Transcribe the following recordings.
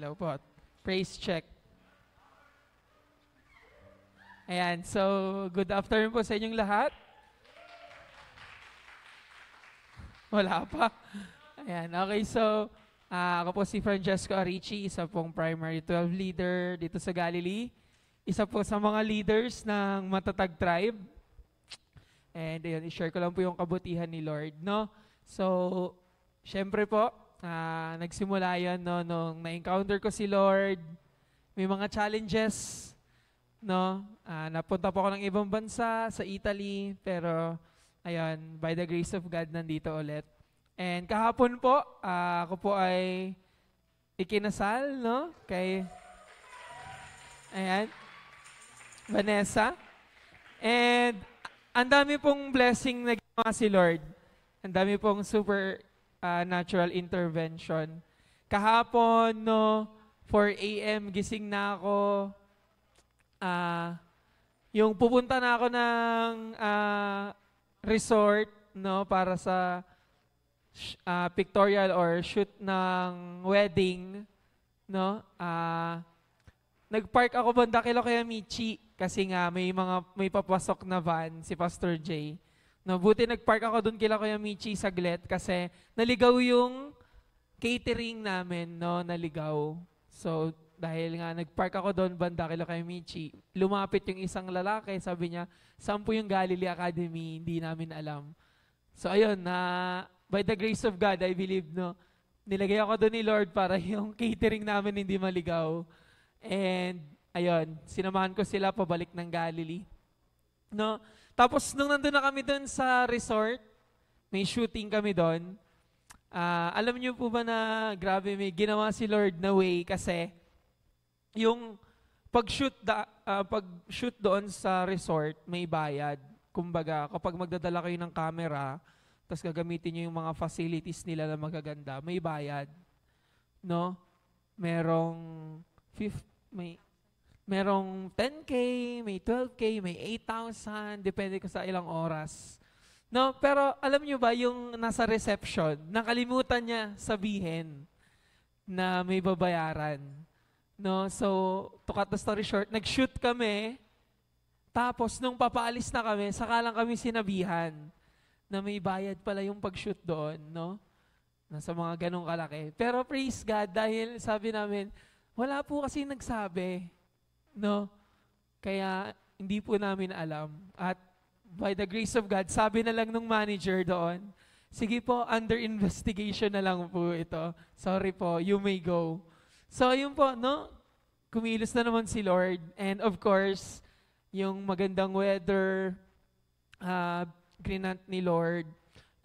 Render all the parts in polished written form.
Hello po. Praise check. Ayan, so good afternoon po sa inyong lahat. Wala pa. Ayan, okay, so ako po si Francesco Arici, isa pong primary 12 leader dito sa Galilee. Isa po sa mga leaders ng Matatag Tribe. And ayun, i-share ko lang po yung kabutihan ni Lord, no? So, syempre po, nagsimula yan, no, nung na-encounter ko si Lord. May mga challenges, no? Napunta po ako ng ibang bansa, sa Italy, pero ayun, by the grace of God, nandito ulit. And kahapon po, ako po ay ikinasal, no? Kay, ayan, Vanessa. And ang dami pong blessing na ginawa si Lord. Ang dami pong super natural intervention. Kahapon, no, 4 a.m. gising na ako. Yung pupunta na ako ng resort, no, para sa pictorial or shoot ng wedding, no. Nagpark ako banda kay Michi kasi nga may papasok na van si Pastor Jay. No, buti nagpark ako doon kila Kuya Michi saglit kasi naligaw yung catering namin, no, naligaw. So, dahil nga nagpark ako doon banda kila Kuya Michi, lumapit yung isang lalaki, sabi niya, saan po yung Galilee Academy, hindi namin alam. So, ayun, by the grace of God, I believe, no, nilagay ako doon ni Lord para yung catering namin hindi maligaw. And, ayun, sinamahan ko sila pabalik ng Galilee. No? Tapos, nung nandun na kami doon sa resort, may shooting kami doon. Alam niyo po ba na grabe may ginawa si Lord na way kasi yung pag-shoot doon sa resort, may bayad. Kumbaga, kapag magdadala kayo ng camera, tapos gagamitin niyo yung mga facilities nila na magaganda, may bayad. No? Merong 10K, may 12K, may 8,000, depende ko sa ilang oras. No, pero alam niyo ba yung nasa reception, nakalimutan niya sabihin na may babayaran. No, so to cut the story short, nag-shoot kami, tapos nung papaalis na kami, saka lang kami sinabihan na may bayad pala yung pag-shoot doon, no? Nasa mga ganong kalaki. Pero praise God, dahil sabi namin, wala po kasi nagsabi. No? Kaya hindi po namin alam. At by the grace of God, sabi na lang nung manager doon, sige po, under investigation na lang po ito. Sorry po, you may go. So yun po, no? Kumilos na naman si Lord. And of course, yung magandang weather, grinant ni Lord,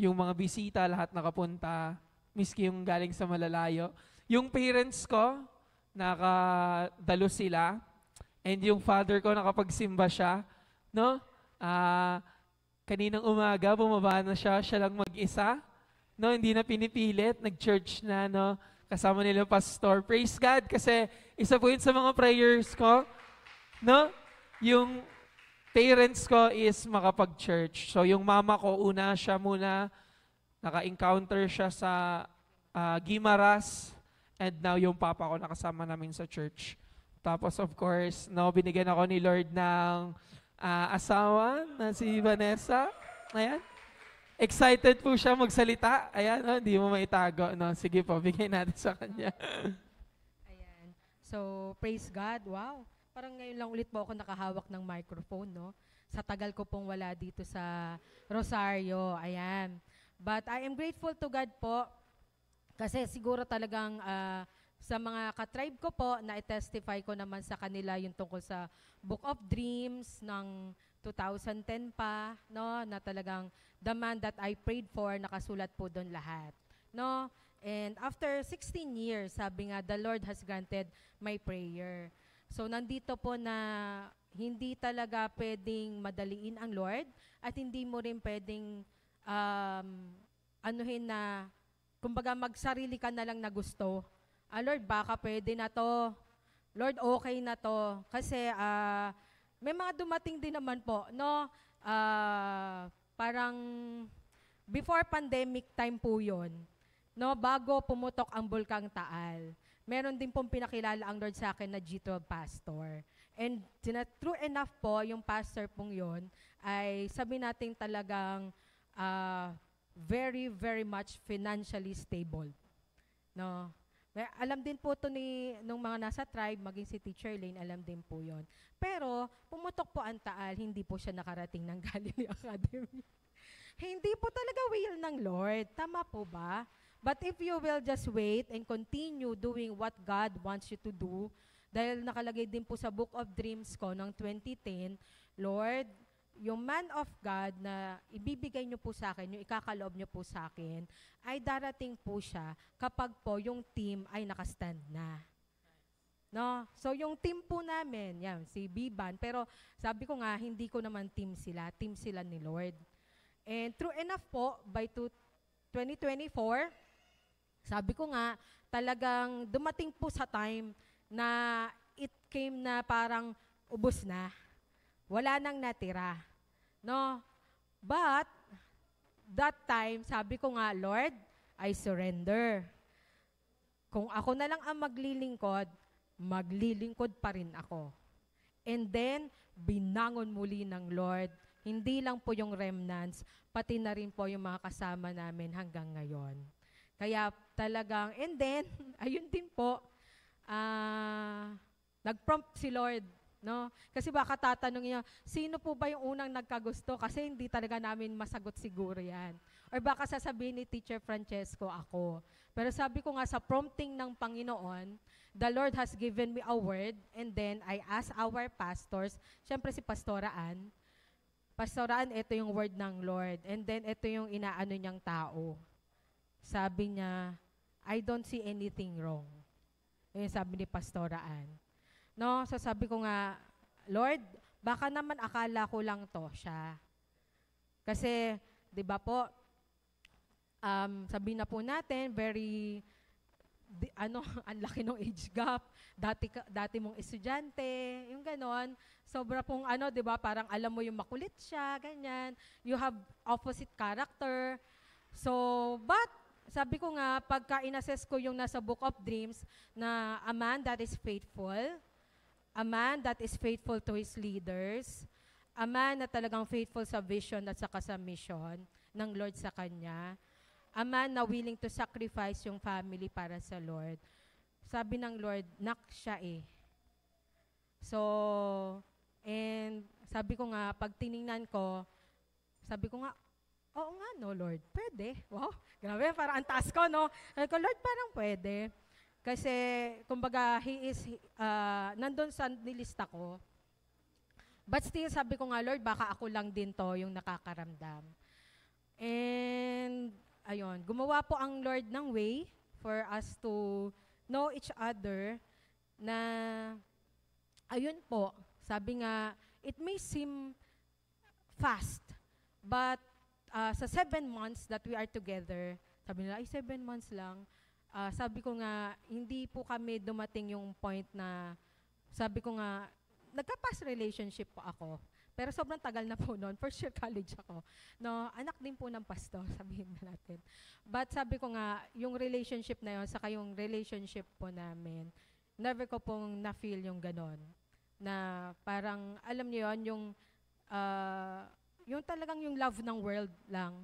yung mga bisita, lahat nakapunta, miski yung galing sa malalayo. Yung parents ko, nakadalo sila. And yung father ko, nakapagsimba siya, no? Kaninang umaga, bumaba na siya lang mag-isa, no? Hindi na pinipilit, nag-church na, no? Kasama nila pastor. Praise God, kasi isa po yun sa mga prayers ko, no? Yung parents ko is makapag-church. So yung mama ko, siya muna, naka-encounter siya sa Guimaras, and now yung papa ko nakasama namin sa church. Tapos of course, no, binigyan ako ni Lord ng asawa na si Vanessa. Ayan. Excited po siya magsalita. Ayan, no, hindi mo maitago. No? Sige po, bigyan natin sa kanya. Ayan. So, praise God. Wow. Parang ngayon lang ulit po ako nakahawak ng microphone, no? Sa tagal ko pong wala dito sa Rosario. Ayan. But I am grateful to God po kasi siguro talagang sa mga ka-tribe ko po, na-testify ko naman sa kanila yung tungkol sa Book of Dreams ng 2010 pa, no, na talagang the man that I prayed for, nakasulat po doon lahat. No? And after 16 years, sabi nga, the Lord has granted my prayer. So nandito po na hindi talaga pwedeng madaliin ang Lord at hindi mo rin pwedeng anuhin na, kumbaga magsarili ka na lang na gusto. Lord, baka pwede na to. Lord, okay na to. Kasi may mga dumating din naman po, no? Parang before pandemic time po yun, no? Bago pumutok ang Bulkang Taal. meron din pong pinakilala ang Lord sa akin na G12 pastor. And true enough po, yung pastor pong yon ay sabi natin talagang very, very much financially stable. No? Alam din po ito nung mga nasa tribe, maging si Teacher Lane, alam din po yon. Pero, pumutok po ang taal, hindi po siya nakarating ng Galilee Academy. Hindi po talaga will ng Lord. Tama po ba? But if you will just wait and continue doing what God wants you to do, dahil nakalagay din po sa Book of Dreams ko noong 2010, Lord, yung man of God na ibibigay niyo po sa akin, yung ikakaloob niyo po sa akin, ay darating po siya kapag po yung team ay nakastand na. No? So yung team po namin, yan, si Biban, pero sabi ko nga, hindi ko naman team sila ni Lord. And true enough po, by 2024, sabi ko nga, talagang dumating po sa time na it came na parang ubos na. Wala nang natira. No? But, that time, sabi ko nga, Lord, I surrender. Kung ako na lang ang maglilingkod pa rin ako. And then, binangon muli ng Lord, hindi lang po yung remnants, pati na rin po yung mga kasama namin hanggang ngayon. Kaya talagang, and then, ayun din po, nag-prompt si Lord, no? Kasi baka tatanungin niya, sino po ba yung unang nagkagusto? Kasi hindi talaga namin masagot siguro yan. Or baka sasabihin ni Teacher Francesco, ako. Pero sabi ko nga, sa prompting ng Panginoon, the Lord has given me a word, and then I asked our pastors, syempre si Pastora Ann, ito yung word ng Lord. And then, ito yung inaano niyang tao. Sabi niya, I don't see anything wrong. Yung sabi ni Pastora Ann. No, so sabi ko nga, Lord, baka naman akala ko lang to siya. Kasi, di ba po, sabi na po natin, very, ang laki ng age gap, dati mong estudyante, yung ganon, sobra pong di ba, parang alam mo yung makulit siya, ganyan, you have opposite character. So, but, sabi ko nga, pagka inassess ko yung nasa Book of Dreams, na a man that is faithful to his leaders, a man na talagang faithful sa vision at saka sa mission ng Lord sa kanya, a man na willing to sacrifice yung family para sa Lord. Sabi ng Lord, nak siya eh. So, and sabi ko nga, pag tiningnan ko, sabi ko nga, oo nga no, Lord, pwede. Wow, grabe, parang ang taas ko, no? Sabi ko, Lord, parang pwede. Kasi, kumbaga, he is, nandun sa nilista ko. But still, sabi ko nga, Lord, baka ako lang din to yung nakakaramdam. And, ayun, gumawa po ang Lord ng way for us to know each other na, ayun po, sabi nga, it may seem fast, but sa 7 months that we are together, sabi nila, ay 7 months lang, sabi ko nga, hindi po kami dumating yung point na, sabi ko nga, nagka-past relationship po ako. Pero sobrang tagal na po noon. First year college ako. No, anak din po ng pastor, sabihin na natin. But sabi ko nga, yung relationship na yun, saka yung relationship po namin, never ko pong na-feel yung ganon. Na parang, alam niyo yun, yung talagang yung love ng world lang.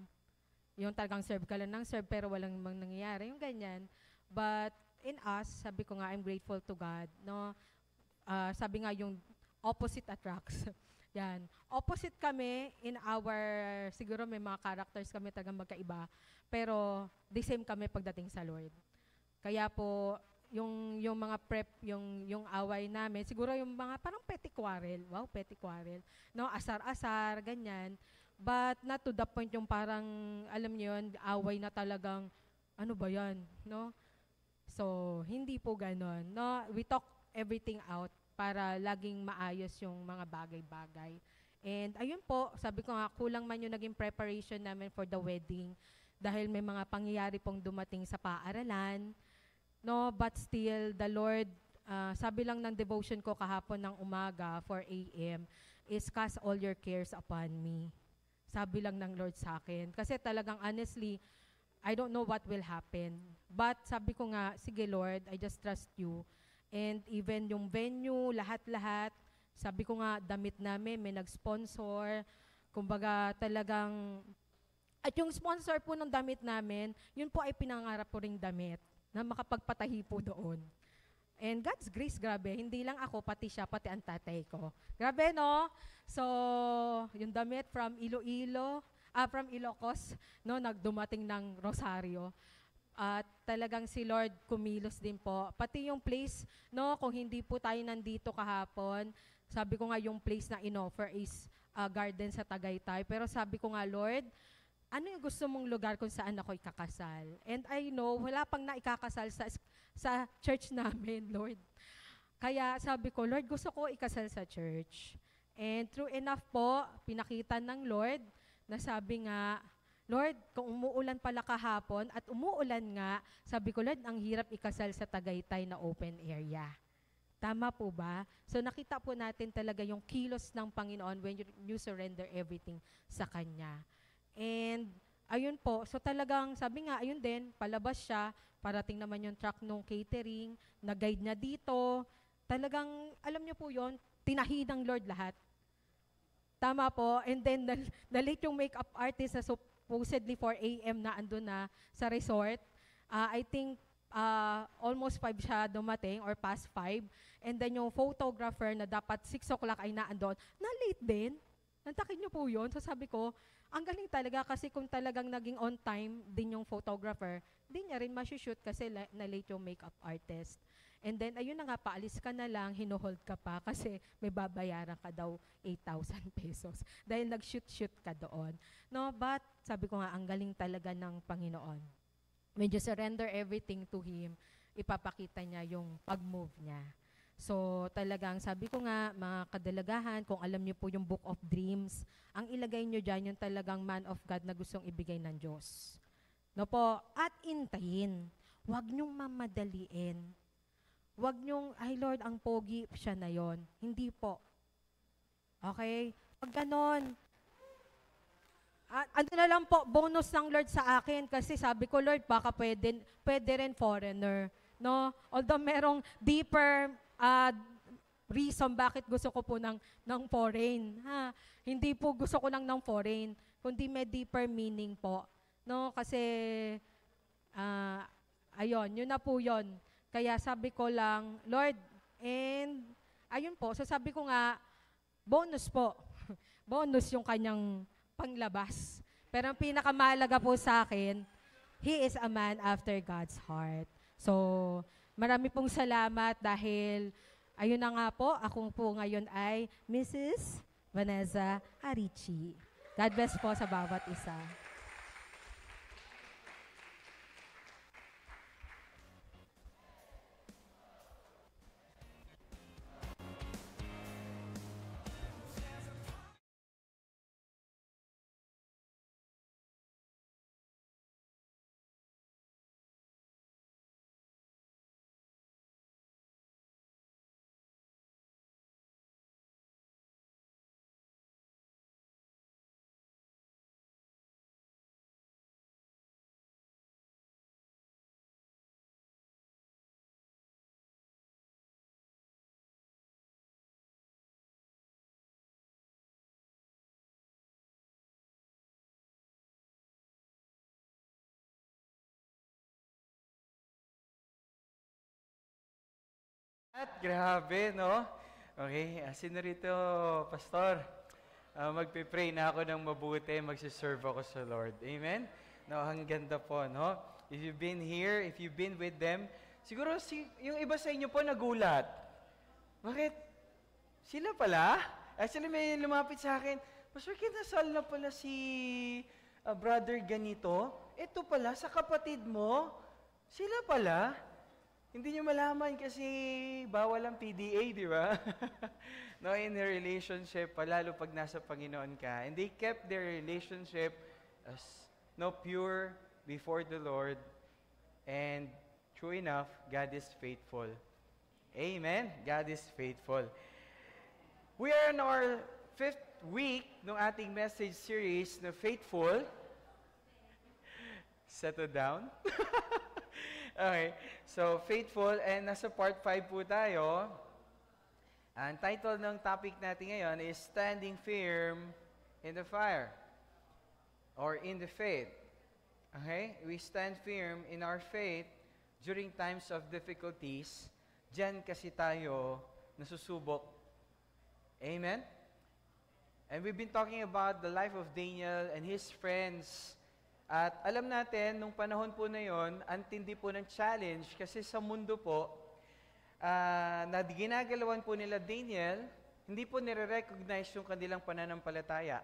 Yung talagang serve ka lang ng serve, pero walang mang nangyayari. Yung ganyan. But in us, sabi ko nga, I'm grateful to God. No? Sabi nga, yung opposite attracts. Yan. Opposite kami in our, siguro may mga characters kami talagang magkaiba, pero the same kami pagdating sa Lord. Kaya po, yung mga prep, yung away namin, siguro yung mga parang petty quarrel. Wow, petty quarrel. No, asar-asar, ganyan. But not to the point yung parang, alam niyo yun, away na talagang, ano ba yan? No? So, hindi po ganon. No? We talk everything out para laging maayos yung mga bagay-bagay. And ayun po, sabi ko nga, kulang man yung naging preparation namin for the wedding dahil may mga pangyayari pong dumating sa paaralan. No, but still, the Lord, sabi lang ng devotion ko kahapon ng umaga, 4 a.m., is cast all your cares upon me. Sabi lang ng Lord sa akin. Kasi talagang honestly, I don't know what will happen. But sabi ko nga, sige Lord, I just trust you. And even yung venue, lahat-lahat, sabi ko nga, damit namin, may nag-sponsor. Kumbaga talagang, at yung sponsor po ng damit namin, yun po ay pinangarap po ring damit na makapagpatahi po doon. And God's grace, grabe, hindi lang ako, pati siya, pati ang tatay ko. Grabe, no? So, yung damit from Iloilo, from Ilocos, no, nagdumating ng Rosario. At talagang si Lord kumilos din po. Pati yung place, no, kung hindi po tayo nandito kahapon, sabi ko nga yung place na inoffer is garden sa Tagaytay. Pero sabi ko nga, Lord, ano yung gusto mong lugar kung saan ako ikakasal? And I know, wala pang naikakasal sa church namin, Lord. Kaya sabi ko, Lord, gusto ko ikasal sa church. And true enough po, pinakita ng Lord, na sabi nga, Lord, kung umuulan pala kahapon at umuulan nga, sabi ko, Lord, ang hirap ikasal sa Tagaytay na open area. Tama po ba? So nakita po natin talaga yung kilos ng Panginoon when you surrender everything sa Kanya. And ayun po, so talagang sabi nga, ayun din, palabas siya, parating naman yung truck nung catering, nag-guide niya dito. Talagang, alam niyo po yon, tinahi ng Lord lahat. Tama po. And then, na-late yung makeup artist na supposedly 4 a.m. na andun na sa resort. I think almost 5 siya dumating or past 5. And then yung photographer na dapat 6 o'clock ay naandun, na-late din. Nantakin niyo po yun. So sabi ko, ang galing talaga kasi kung talagang naging on time din yung photographer, di niya rin masushoot kasi na-late yung makeup artist. And then, ayun na nga, paalis ka na lang, hinuhold ka pa kasi may babayaran ka daw 8,000 pesos dahil nag-shoot ka doon. No, but sabi ko nga, ang galing talaga ng Panginoon. When you surrender everything to Him, ipapakita niya yung pag-move niya. So, talagang sabi ko nga, mga kadalagahan, kung alam niyo po yung Book of Dreams, ang ilagay niyo dyan yung talagang man of God na gustong ibigay ng Diyos. No po, at intayin. Huwag niyong mamadaliin. Huwag niyong, ay Lord, ang pogi, siya na yon. Hindi po. Okay? Pag ganon, ano na lang po, bonus ng Lord sa akin kasi sabi ko, Lord, baka pwede rin foreigner. No? Although merong deeper reason bakit gusto ko po ng foreign. Ha? Hindi po gusto ko lang ng foreign, kundi may deeper meaning po. No? Kasi, ayun, yun na po yun. Kaya sabi ko lang, Lord, and ayun po, so sabi ko nga, bonus po. Bonus yung kanyang panglabas. Pero ang pinakamahalaga po sa akin, he is a man after God's heart. So, marami pong salamat dahil, ayun na nga po, ako po ngayon ay Mrs. Vanessa Arichi. God bless po sa bawat isa. At grabe, no? Okay, sino rito, Pastor? Magpipray na ako ng mabuti, magsiserve ako sa Lord. Amen? No, ang ganda po, no? If you've been here, if you've been with them, siguro yung iba sa inyo po nagulat. Bakit? Sila pala? Actually, may lumapit sa akin, Pastor, kinasal na pala si brother ganito. Ito pala, sa kapatid mo, sila pala. Hindi nyo malaman kasi bawal ang PDA, di ba? No, in a relationship, lalo pag nasa Panginoon ka. And they kept their relationship as pure before the Lord. And true enough, God is faithful. Amen? God is faithful. We are in our 5th week ng ating message series na Faithful. Settle down. Okay. So, faithful. And nasa part 5 po tayo. Ang title ng topic natin ngayon is Standing Firm in the Fire. Or in the faith. Okay? We stand firm in our faith during times of difficulties. Diyan kasi tayo nasusubok. Amen? And we've been talking about the life of Daniel and his friends. At alam natin, nung panahon po na yon, ang tindi po ng challenge kasi sa mundo po, na ginagalawan po nila Daniel, hindi po nire-recognize yung kanilang pananampalataya.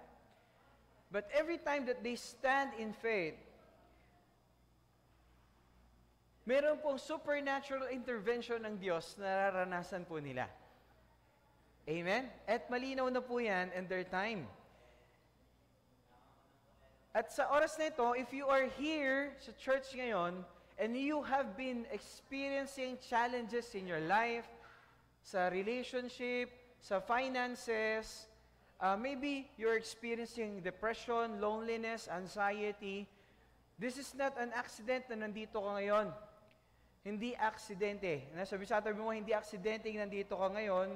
But every time that they stand in faith, meron pong supernatural intervention ng Diyos na nararanasan po nila. Amen? At malinaw na po yan in their time. At sa oras na ito, if you are here sa church ngayon, and you have been experiencing challenges in your life, sa relationship, sa finances, maybe you're experiencing depression, loneliness, anxiety, this is not an accident na nandito ka ngayon. Hindi aksidente. Sabi mo, hindi aksidente nandito ka ngayon.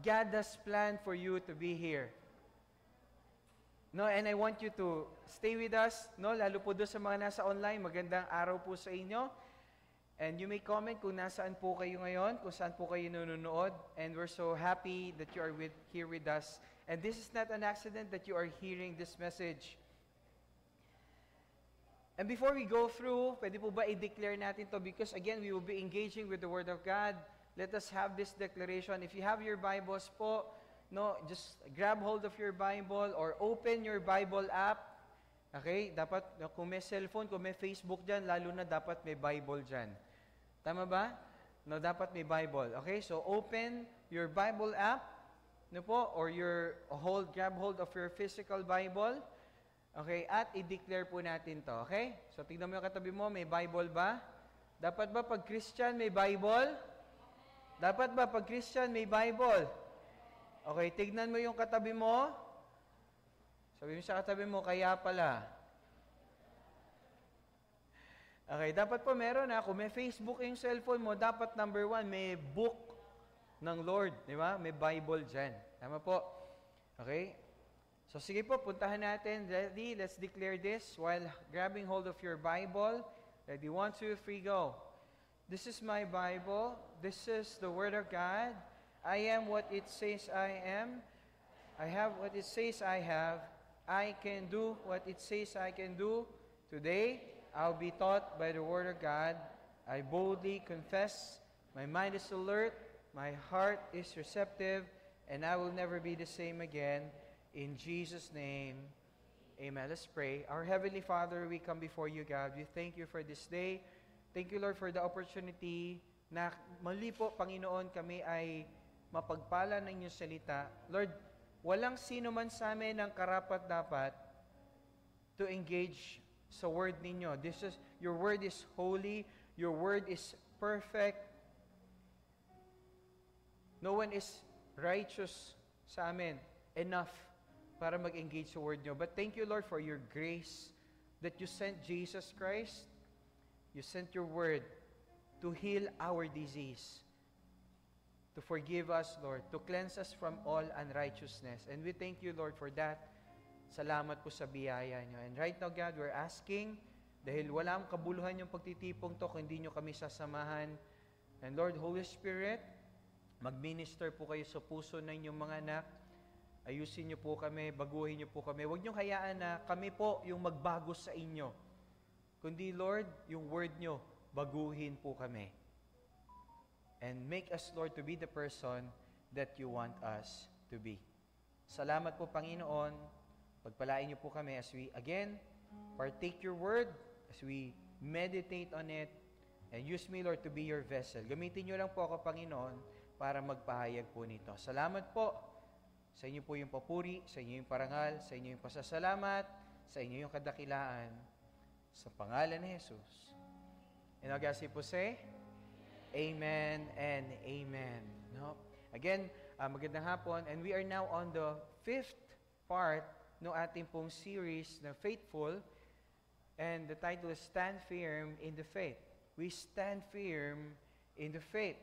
God has planned for you to be here. No, and I want you to stay with us, no, lalo po doon sa mga nasa online, magandang araw po sa inyo. And you may comment kung nasaan po kayo ngayon, kung saan po kayo nanonood. And we're so happy that you are here with us. And this is not an accident that you are hearing this message. And before we go through, pwede po ba i-declare natin to? Because again, we will be engaging with the Word of God. Let us have this declaration. If you have your Bibles po, no, just grab hold of your Bible or open your Bible app. Okay? Dapat, kung may cellphone, kung may Facebook dyan, lalo na dapat may Bible dyan. Tama ba? No, dapat may Bible. Okay? So, open your Bible app, no po, or grab hold of your physical Bible. Okay? At i-declare po natin to. Okay? So, tignan mo yung katabi mo, may Bible ba? Dapat ba pag Christian may Bible? Dapat ba pag Christian may Bible? Okay, tignan mo yung katabi mo. Sabi mo sa katabi mo, kaya pala. Okay, dapat po meron na. Kung may Facebook yung cellphone mo, dapat number 1, may book ng Lord. Di ba? May Bible dyan. Tama po. Okay? So sige po, puntahan natin. Ready? Let's declare this while grabbing hold of your Bible. Ready? 1, 2, 3, go. This is my Bible. This is the Word of God. I am what it says I am. I have what it says I have. I can do what it says I can do. Today, I'll be taught by the Word of God. I boldly confess. My mind is alert. My heart is receptive. And I will never be the same again. In Jesus' name, amen. Let's pray. Our Heavenly Father, we come before you, God. We thank you for this day. Thank you, Lord, for the opportunity na muli po, Panginoon, kami ay mapagpala ng inyong salita. Lord, walang sino man sa amin ang karapat-dapat to engage sa word ninyo. Your word is holy. Your word is perfect. No one is righteous sa amin enough para mag-engage sa word nyo. But thank you, Lord, for your grace that you sent Jesus Christ. You sent your word to heal our disease, to forgive us, Lord, to cleanse us from all unrighteousness. And we thank you, Lord, for that. Salamat po sa biyaya nyo. And right now, God, we're asking, dahil wala ang kabuluhan yung pagtitipong to, kung hindi nyo kami sasamahan. And Lord, Holy Spirit, mag-minister po kayo sa puso ng inyong mga anak. Ayusin nyo po kami, baguhin nyo po kami. Huwag nyo hayaan na kami po yung magbago sa inyo. Kundi, Lord, yung word nyo, baguhin po kami. And make us, Lord, to be the person that you want us to be. Salamat po, Panginoon. Pagpalain niyo po kami as we, again, partake your word, as we meditate on it, and use me, Lord, to be your vessel. Gamitin niyo lang po ako, Panginoon, para magpahayag po nito. Salamat po. Sa inyo po yung papuri, sa inyo yung parangal, sa inyo yung pasasalamat, sa inyo yung kadakilaan. Sa pangalan ni Jesus. And all God's people say, Amen and Amen. No? Again, magandang hapon. And we are now on the 5th part ng ating pong series na Faithful. And the title is Stand Firm in the Faith. We stand firm in the faith.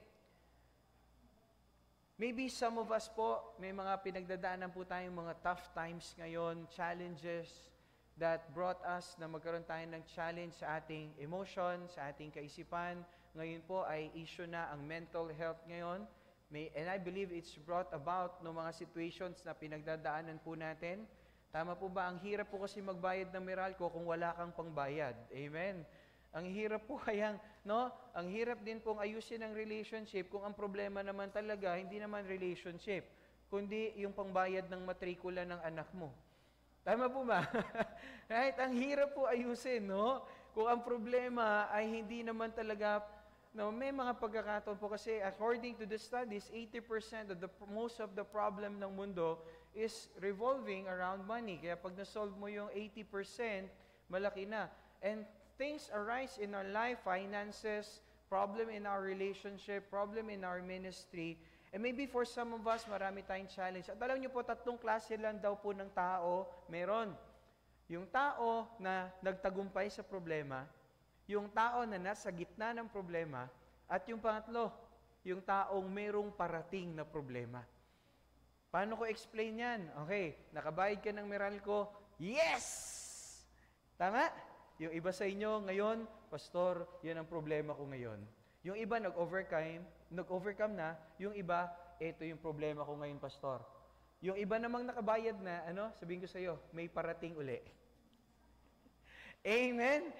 Maybe some of us po, may mga pinagdadaanan po tayong mga tough times ngayon, challenges that brought us na magkaroon tayo ng challenge sa ating emotion, sa ating kaisipan. Ngayon po ay issue na ang mental health ngayon. And I believe it's brought about ng mga situations na pinagdadaanan po natin. Tama po ba? Ang hirap po kasi magbayad ng Meralco kung wala kang pangbayad. Amen. Ang hirap po kayang, no? Ang hirap din pong ayusin ang relationship kung ang problema naman talaga, hindi naman relationship, kundi yung pangbayad ng matrikula ng anak mo. Tama po ba? Right? Ang hirap po ayusin, no? Kung ang problema ay hindi naman talaga, no, may mga pagkakataon po kasi according to the studies, 80% of most of the problem ng mundo is revolving around money. Kaya pag na-solve mo yung 80%, malaki na. And things arise in our life, finances, problem in our relationship, problem in our ministry. And maybe for some of us, marami tayong challenge. At alam niyo po, 3 klase lang daw po ng tao meron. Yung tao na nagtagumpay sa problema, yung tao na nasa gitna ng problema, at yung pangatlo, yung taong merong parating na problema. Paano ko explain yan? Okay, nakabayad ka ng Meralco, yes! Tama? Yung iba sa inyo ngayon, Pastor, yan ang problema ko ngayon. Yung iba nag-overcome na, yung iba, ito yung problema ko ngayon, Pastor. Yung iba namang nakabayad na, sabihin ko sa iyo, may parating uli. Amen?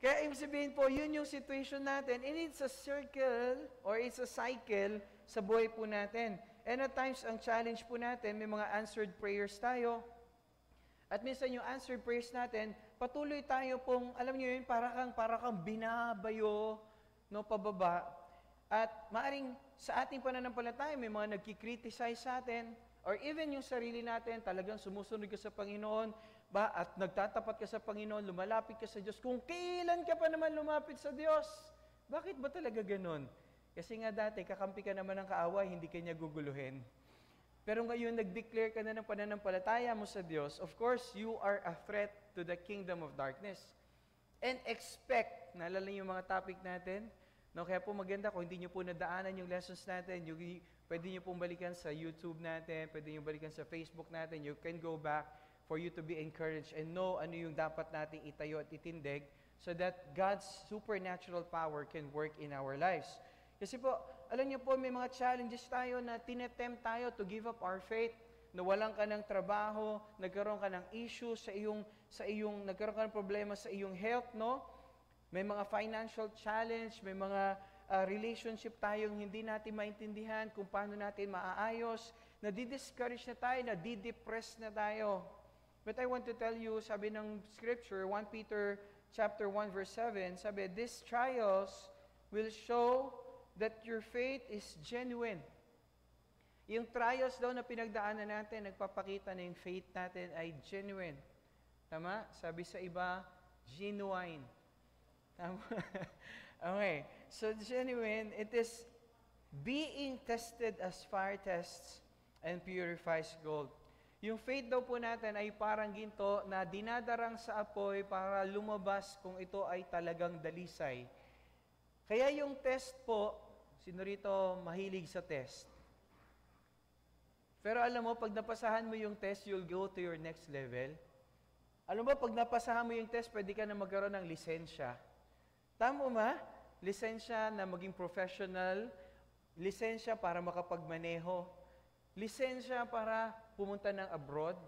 Kaya ibig sabihin po, yun yung situation natin, and it's a circle, or it's a cycle sa buhay po natin. And at times, ang challenge po natin, may mga answered prayers tayo. At minsan yung answered prayers natin, patuloy tayo pong, alam niyo yun, para kang binabayo, no, pababa. At maaring sa ating pananampalataya, may mga nagkikriticize sa atin, or even yung sarili natin, talagang sumusunod ka sa Panginoon, at nagtatapat ka sa Panginoon, lumalapit ka sa Diyos. Kung kailan ka pa naman lumapit sa Diyos, bakit ba talaga ganun? Kasi nga dati, kakampi ka naman ng kaaway, hindi ka niya guguluhin. Pero ngayon, nag-declare ka na ng pananampalataya mo sa Diyos, of course, you are a threat to the kingdom of darkness. And expect, naalala niyo yung mga topic natin, no? Kaya po maganda kung hindi niyo po nadaanan yung lessons natin, pwede niyo pong balikan sa YouTube natin, pwede niyo balikan sa Facebook natin, you can go back for you to be encouraged and know ano yung dapat nating itayo at itindig so that God's supernatural power can work in our lives. Kasi po, alam niyo po, may mga challenges tayo na tinetempt tayo to give up our faith. Nawalan ka ng trabaho, nagkaroon ka ng issue nagkaroon ka ng problema sa iyong health, no? May mga financial challenge, may mga relationship tayong hindi natin maintindihan kung paano natin maaayos, nadi-discourage na tayo, nadi-depress na tayo. But I want to tell you, sabi ng scripture, 1 Peter chapter 1 verse 7, sabi, these trials will show that your faith is genuine. Yung trials daw na pinagdaanan natin, nagpapakita na yung faith natin ay genuine. Tama? Sabi sa iba, genuine. Tama? Okay. So, genuine, it is being tested as fire tests and purifies gold. Yung faith daw po natin ay parang ginto na dinadarang sa apoy para lumabas kung ito ay talagang dalisay. Kaya yung test po, sino rito mahilig sa test? Pero alam mo, pag napasahan mo yung test, you'll go to your next level. Alam mo, pag napasahan mo yung test, pwede ka na magkaroon ng lisensya. Tama ba? Lisensya na maging professional, lisensya para makapagmaneho, lisensya para pumunta ng abroad,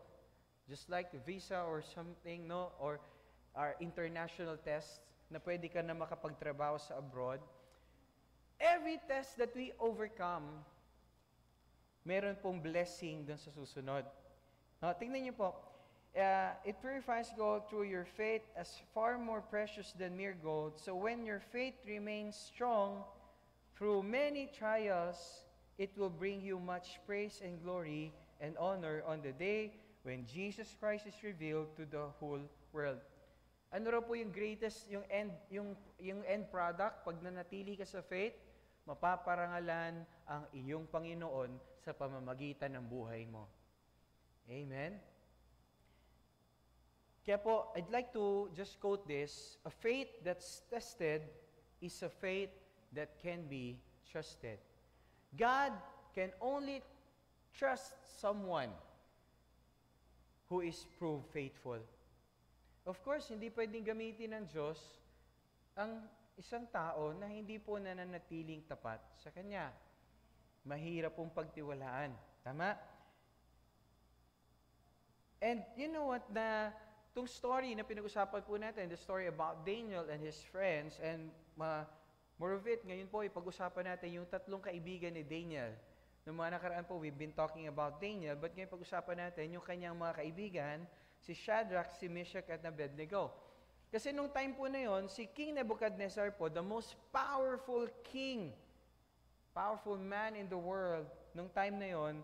just like visa or something, no? Or our international tests, na pwede ka na makapagtrabaho sa abroad. Every test that we overcome, meron pong blessing dun sa susunod. No, tingnan niyo po. It purifies gold through your faith as far more precious than mere gold. So when your faith remains strong through many trials, it will bring you much praise and glory and honor on the day when Jesus Christ is revealed to the whole world. Ano raw po yung greatest, yung end product, pag nanatili ka sa faith, mapaparangalan ang iyong Panginoon sa pamamagitan ng buhay mo. Amen? Kaya po, I'd like to just quote this, a faith that's tested is a faith that can be trusted. God can only trust someone who is proved faithful. Of course, hindi pwedeng gamitin ng Diyos ang isang tao na hindi po nananatiling tapat sa Kanya. Mahirap pong pagtiwalaan. Tama? And you know what, itong story na pinag-usapan po natin, the story about Daniel and his friends, and more of it, ngayon po, ipag-usapan natin yung tatlong kaibigan ni Daniel. Noong mga nakaraan po, we've been talking about Daniel, but ngayon pag-usapan natin yung kanyang mga kaibigan, si Shadrach, si Meshach, at Abednego. Kasi nung time po na yon, si King Nebuchadnezzar po, the most powerful king, powerful man in the world, nung time na yon,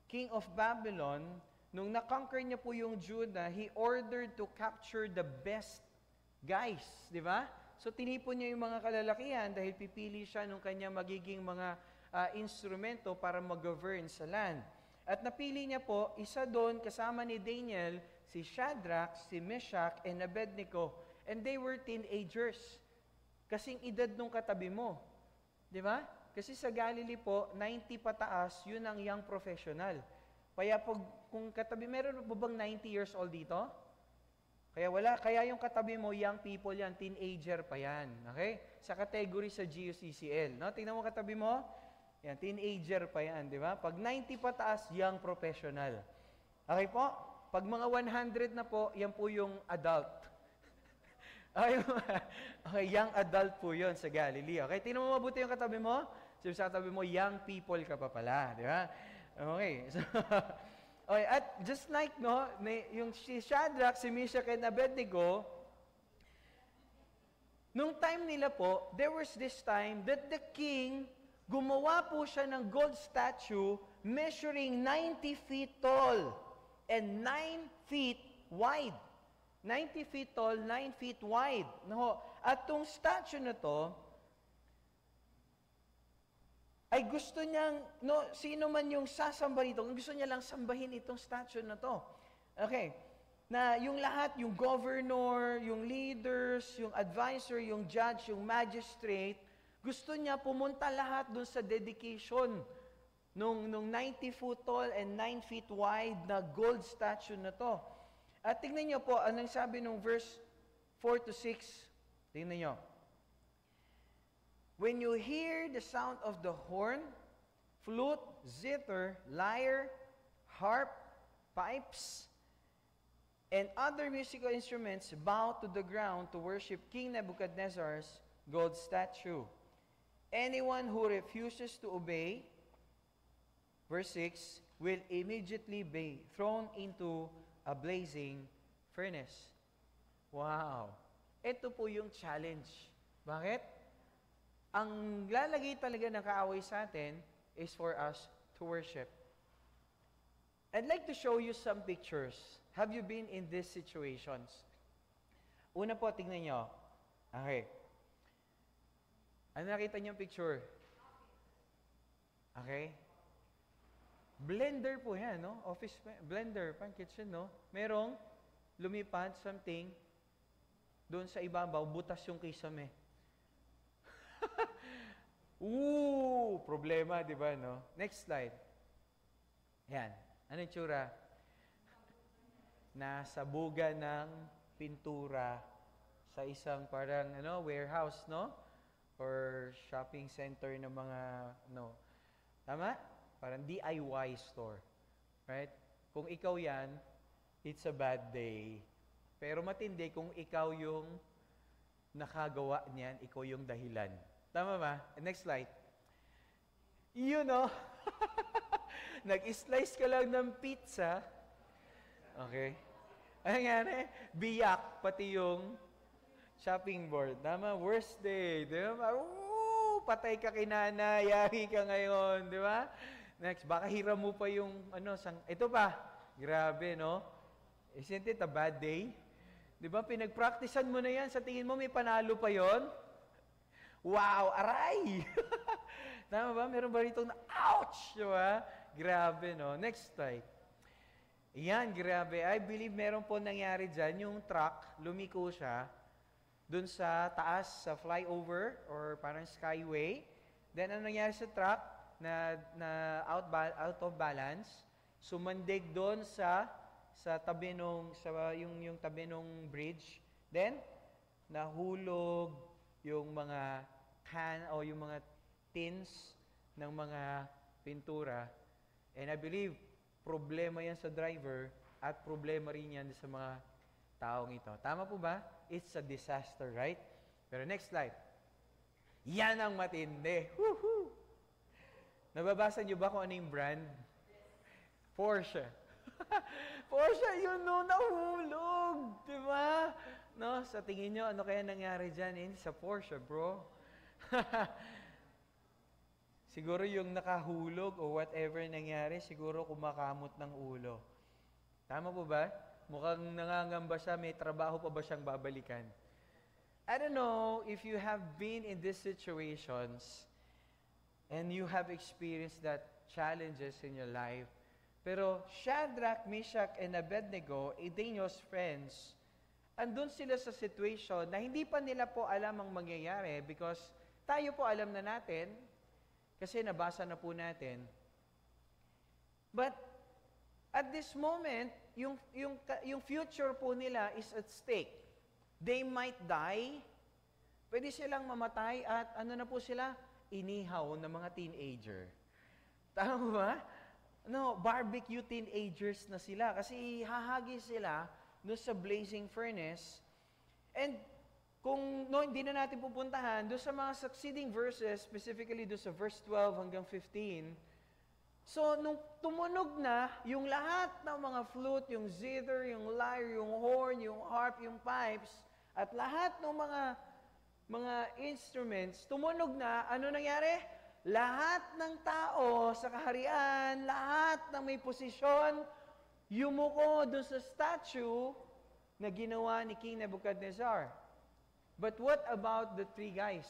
King of Babylon, nung na-conquer niya po yung Judah, he ordered to capture the best guys, di ba? So tinipon niya yung mga kalalakihan dahil pipili siya nung kanya magiging mga instrumento para mag-govern sa land. At napili niya po, isa doon kasama ni Daniel, si Shadrach, si Meshach, and Abednego. And they were teenagers. Kasing edad nung katabi mo. Di ba? Kasi sa Galilee po, 90 pataas, yun ang young professional. Kaya kung katabi, meron ba bang 90 years old dito? Kaya wala. Kaya yung katabi mo, young people yan, teenager pa yan. Okay? Sa category sa GUCCL. No? Tingnan mo katabi mo, yan, teenager pa yan, di ba? Pag 90 pataas, young professional. Okay po? Pag mga 100 na po, yan po yung adult. Okay, young adult po yon sa Galilee. Okay, tingnan mo mabuti yung katabi mo. Sabi sa katabi mo, young people ka pa pala, di ba? Okay. So, okay, at just like, no, yung si Shadrach, si Meshach, and Abednego, nung time nila po, there was this time that the king, gumawa po siya ng gold statue measuring 90 feet tall and 9 feet wide. 90 feet tall, 9 feet wide. No? At tong statue na to, ay gusto niyang, no, sino man yung sasamba nito, gusto niya lang sambahin itong statue na to. Okay. Na yung lahat, yung governor, yung leaders, yung advisor, yung judge, yung magistrate, gusto niya pumunta lahat dun sa dedication nung 90 foot tall and 9 feet wide na gold statue na to. At tingnan niyo po, anong sabi nung verse 4 to 6? Tingnan niyo. When you hear the sound of the horn, flute, zither, lyre, harp, pipes, and other musical instruments, bow to the ground to worship King Nebuchadnezzar's gold statue. Anyone who refuses to obey, verse 6, will immediately be thrown into a blazing furnace. Wow! Ito po yung challenge. Bakit? Ang lalagay talaga ng kaaway sa atin is for us to worship. I'd like to show you some pictures. Have you been in these situations? Una po, tingnan nyo. Okay. Ano nakita niyo yung picture? Okay. Blender po yan, no? Office blender, pang kitchen, no? Merong lumipad something doon sa ibabaw, butas yung kisame. Problema, di ba, no? Next slide. Yan. Ano yung tsura? Nasabugan ng pintura sa isang parang, warehouse, no? Or shopping center ng mga, Tama? Parang DIY store. Right? Kung ikaw yan, it's a bad day. Pero matindi kung ikaw yung nakagawa niyan, ikaw yung dahilan. Tama ba? Next slide. Nag-slice ka lang ng pizza. Okay. Ano nangyari? Biyak, pati yung shopping board. Tama? Worst day. Di ba? Patay ka kinana, yari ka ngayon. Di ba? Next, baka hiram mo pa yung, ito pa. Grabe, no? Isn't it a bad day? Di ba? Pinag-practicean mo na yan. Sa tingin mo, may panalo pa yon. Wow, aray! Tama ba? Meron ba rito na, ouch! Di ba? Grabe, no? Next slide. Yan, grabe. I believe meron po nangyari dyan. Yung truck, lumiko siya dun sa taas, sa flyover or parang skyway. Then, ano nangyari sa truck? Na out of balance. Sumandig doon sa tabi nung, yung tabi nung bridge. Then, nahulog yung mga can o yung mga tins ng mga pintura. And I believe, problema yan sa driver at problema rin yan sa mga taong ito. Tama po ba? It's a disaster, right? Pero next slide. Yan ang matindi. Woohoo! Nababasa niyo ba kung ano yung brand? Porsche. Porsche, yun no, nahulog. Diba? No, sa tingin nyo, ano kaya nangyari dyan? Sa Porsche, bro. Siguro yung nakahulog o whatever nangyari, siguro kumakamot ng ulo. Tama po ba? Mukhang nangangamba siya, may trabaho pa ba siyang babalikan? I don't know if you have been in these situations and you have experienced that challenges in your life. Pero Shadrach, Meshach, and Abednego, Daniel's friends, andun sila sa situation na hindi pa nila po alam ang mangyayari because tayo po alam na natin, kasi nabasa na po natin. But at this moment, yung future po nila is at stake. They might die. Pwede silang mamatay at ano na po sila? Inihaw ng mga teenager. Tama ba? No, barbecue teenagers na sila kasi hahagi sila no sa blazing furnace. And kung hindi na natin pupuntahan, doon sa mga succeeding verses, specifically doon sa verse 12 hanggang 15, so nung tumunog na, yung lahat ng mga flute, yung zither, yung lyre, yung horn, yung harp, yung pipes, at lahat ng mga instruments, tumunog na, ano nangyari? Lahat ng tao sa kaharian, lahat ng may posisyon, yumuko doon sa statue na ginawa ni King Nebuchadnezzar. But what about the three guys?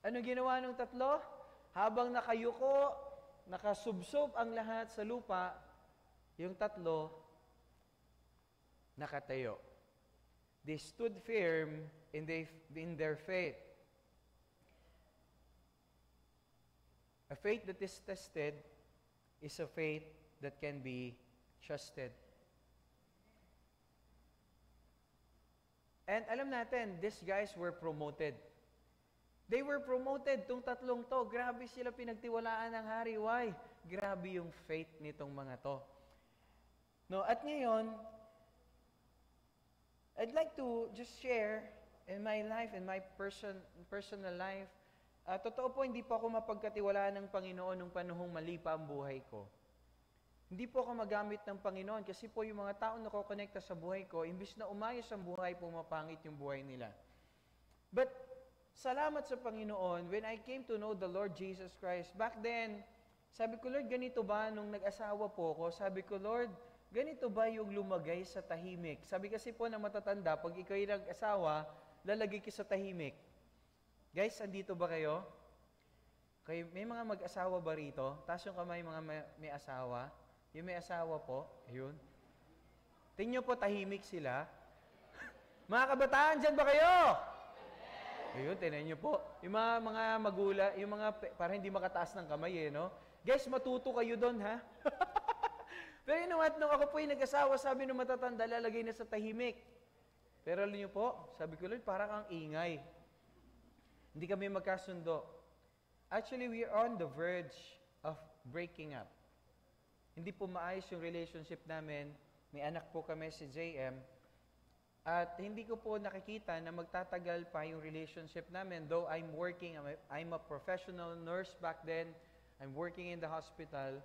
Ano ginawa ng tatlo? Habang nakayuko, nakasubsob ang lahat sa lupa, yung tatlo, nakatayo. They stood firm in their faith. A faith that is tested is a faith that can be trusted. And alam natin, these guys were promoted. They were promoted, tong tatlong to. Grabe sila pinagtiwalaan ng hari. Why? Grabe yung faith nitong mga to. No, at ngayon, I'd like to just share in my life, in my personal life, totoo po, hindi po ako mapagkatiwalaan ng Panginoon nung panahong mali pa ang buhay ko. Hindi po ako magamit ng Panginoon kasi po yung mga taong nakokonekta sa buhay ko, imbis na umayos ang buhay, pumapangit yung buhay nila. But, salamat sa Panginoon, when I came to know the Lord Jesus Christ, back then, sabi ko, Lord, ganito ba nung nag-asawa po ako? Sabi ko, Lord, ganito ba yung lumagay sa tahimik? Sabi kasi po ng matatanda, pag ikaw'y nag-asawa, lalagay ka sa tahimik. Guys, andito ba kayo? May mga mag-asawa ba rito? Taas yung kamay, mga may asawa. Yung may asawa po, ayun. Tingnan po, tahimik sila. Mga kabataan, dyan ba kayo? Ayun, tingnan nyo po. Yung mga magula, yung mga, para hindi makataas ng kamay no? Guys, matuto kayo doon, ha? Pero you know what, nung ako po yung nag-asawa, sabi nung matatanda, lalagay na sa tahimik. Pero alam nyo po, sabi ko, Lord, parang ang ingay. Hindi kami magkasundo. Actually, we are on the verge of breaking up. Hindi po maayos yung relationship namin. May anak po kami si JM. At hindi ko po nakikita na magtatagal pa yung relationship namin. Though I'm working, I'm a professional nurse back then. I'm working in the hospital.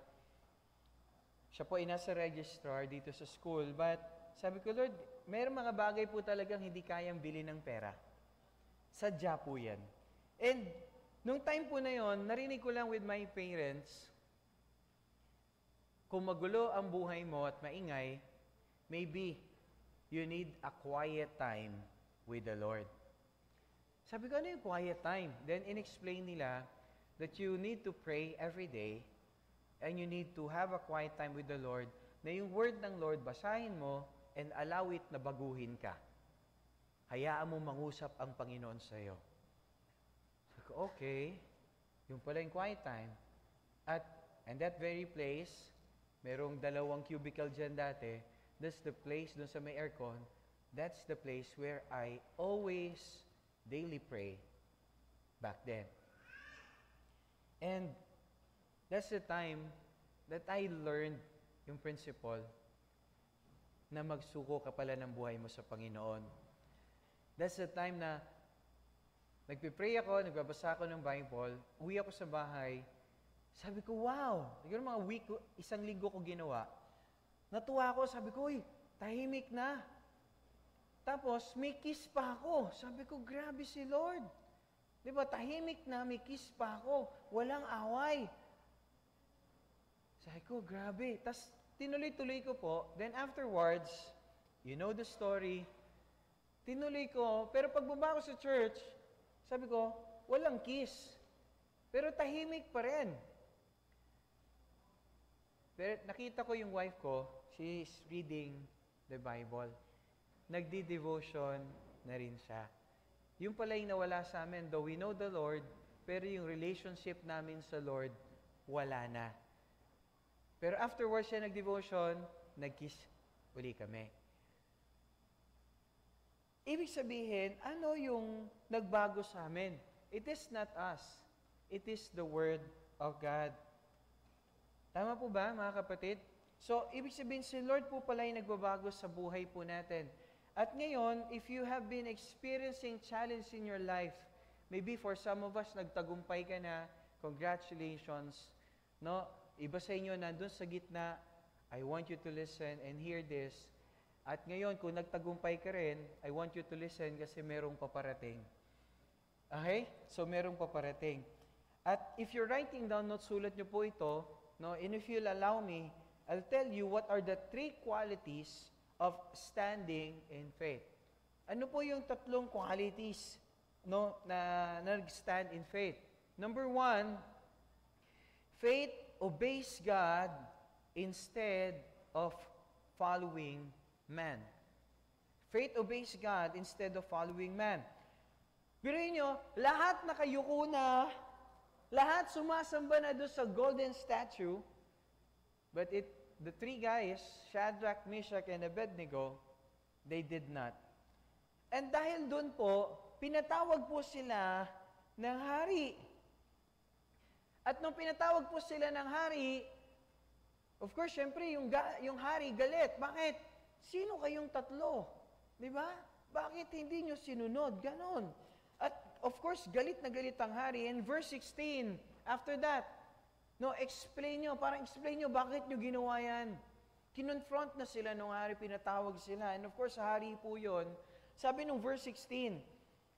Siya po ay nasa registrar dito sa school. But sabi ko, Lord, mayroong mga bagay po talagang hindi kayang bili ng pera. Sadya po yan. And nung time po na yon, narinig ko lang with my parents, kung magulo ang buhay mo at maingay, maybe you need a quiet time with the Lord. Sabi ko, ano yung quiet time? Then in-explain nila that you need to pray every day And you need to have a quiet time with the Lord na yung word ng Lord, basahin mo and allow it na baguhin ka. Hayaan mo mangusap ang Panginoon sa iyo. So, okay, yung pala yung quiet time. And that very place, merong 2 cubicle dyan dati, that's the place dun sa may aircon, that's the place where I always daily pray back then. And that's the time that I learned yung principle na magsuko ka pala ng buhay mo sa Panginoon. That's the time na nagpipray ako, nagbabasa ako ng Bible, uwi ako sa bahay, sabi ko, wow! Siguro mga isang linggo ko ginawa. Natuwa ako, sabi ko, uy, tahimik na. Tapos, may kiss pa ako. Sabi ko, grabe si Lord. Di ba, tahimik na, may kiss pa ako. Walang away. Sabi ko, grabe. Tapos, tinuloy-tuloy ko po. Then afterwards, you know the story, tinuloy ko. Pero pagbaba ko sa church, sabi ko, walang kiss. Pero tahimik pa rin. Pero nakita ko yung wife ko, she's reading the Bible. Nagdi-devotion na rin siya. Yung pala yung nawala sa amin, though we know the Lord, pero yung relationship namin sa Lord, wala na. Pero afterwards siya nag-devotion, nag-kiss uli kami. Ibig sabihin, ano yung nagbago sa amin? It is not us. It is the Word of God. Tama po ba, mga kapatid? So, ibig sabihin, si Lord po pala yung nagbabago sa buhay po natin. At ngayon, if you have been experiencing challenge in your life, maybe for some of us, nagtagumpay ka na, congratulations. No? Iba sa inyo, nandun sa gitna, I want you to listen and hear this. At ngayon, kung nagtagumpay ka rin, I want you to listen kasi merong paparating. Okay? So, merong paparating. At if you're writing down notes, sulat nyo po ito, no? And if you'll allow me, I'll tell you what are the 3 qualities of standing in faith. Ano po yung 3 qualities, no, na nag-stand in faith? Number 1, faith obeys God instead of following man. Faith obeys God instead of following man. Biruin nyo, lahat nakayuko na, lahat sumasamba na doon sa golden statue, but the 3 guys, Shadrach, Meshach, and Abednego, they did not. And dahil doon po, pinatawag po sila ng hari. At nung pinatawag po sila ng hari, of course, syempre, yung hari galit. Bakit? Sino kayong 3? Di ba? Bakit hindi nyo sinunod? Ganon. At of course, galit na galit ang hari. And verse 16, after that, no, explain nyo bakit nyo ginawa yan. Kinonfront na sila nung hari, pinatawag sila. And of course, hari po yun. Sabi nung verse 16,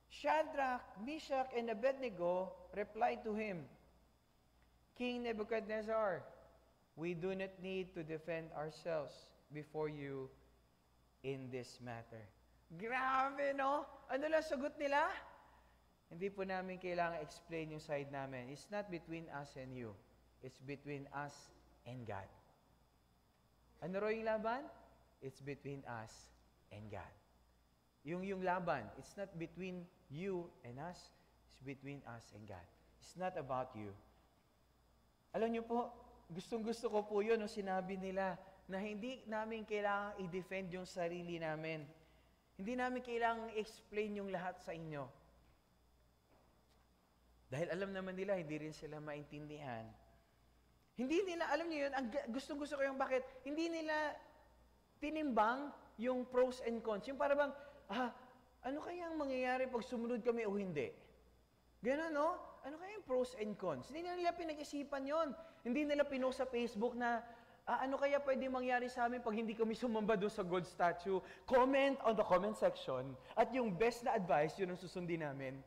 Shadrach, Meshach, and Abednego replied to him, King Nebuchadnezzar, we do not need to defend ourselves before you in this matter. Grabe, no? Ano lang sagot nila? Hindi po namin kailangan explain yung side namin. It's not between us and you. It's between us and God. Ano ro yung laban? It's between us and God. Yung laban, it's not between you and us. It's between us and God. It's not about you. Alam niyo po, gustong-gusto ko po yun nung sinabi nila na hindi namin kailangang i-defend yung sarili namin. Hindi namin kailangang i-explain yung lahat sa inyo. Dahil alam naman nila, hindi rin sila maintindihan. Hindi nila, alam niyo yun, gustong-gusto ko yung bakit, hindi nila tinimbang yung pros and cons. Yung para bang, ano kaya ang mangyayari pag sumunod kami o hindi? Ganun, no? Ano kaya yung pros and cons? Hindi nila pinag-isipan yon. Hindi nila pinost sa Facebook na, ano kaya pwede mangyari sa amin pag hindi kami sumamba doon sa gold statue? Comment on the comment section. At yung best na advice, yun ang susundin namin.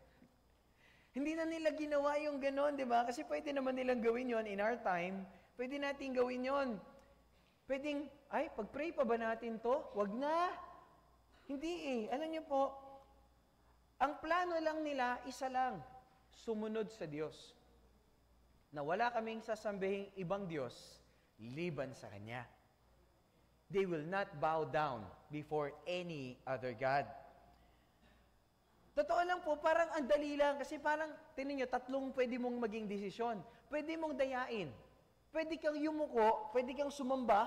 Hindi na nila ginawa yung gano'n, di ba? Kasi pwede naman nilang gawin yon in our time. Pwede natin gawin yon. Pwedeng, pag-pray pa ba natin to? Wag na. Hindi eh. Alam niyo po, ang plano lang nila, isa lang. Sumunod sa Diyos. na wala kaming sasambihing ibang Diyos liban sa Kanya. They will not bow down before any other God. Totoo lang po, parang ang dali lang. Kasi parang, tinin nyo, tatlong pwede mong maging desisyon. Pwede mong dayain. Pwede kang yumuko, pwede kang sumamba.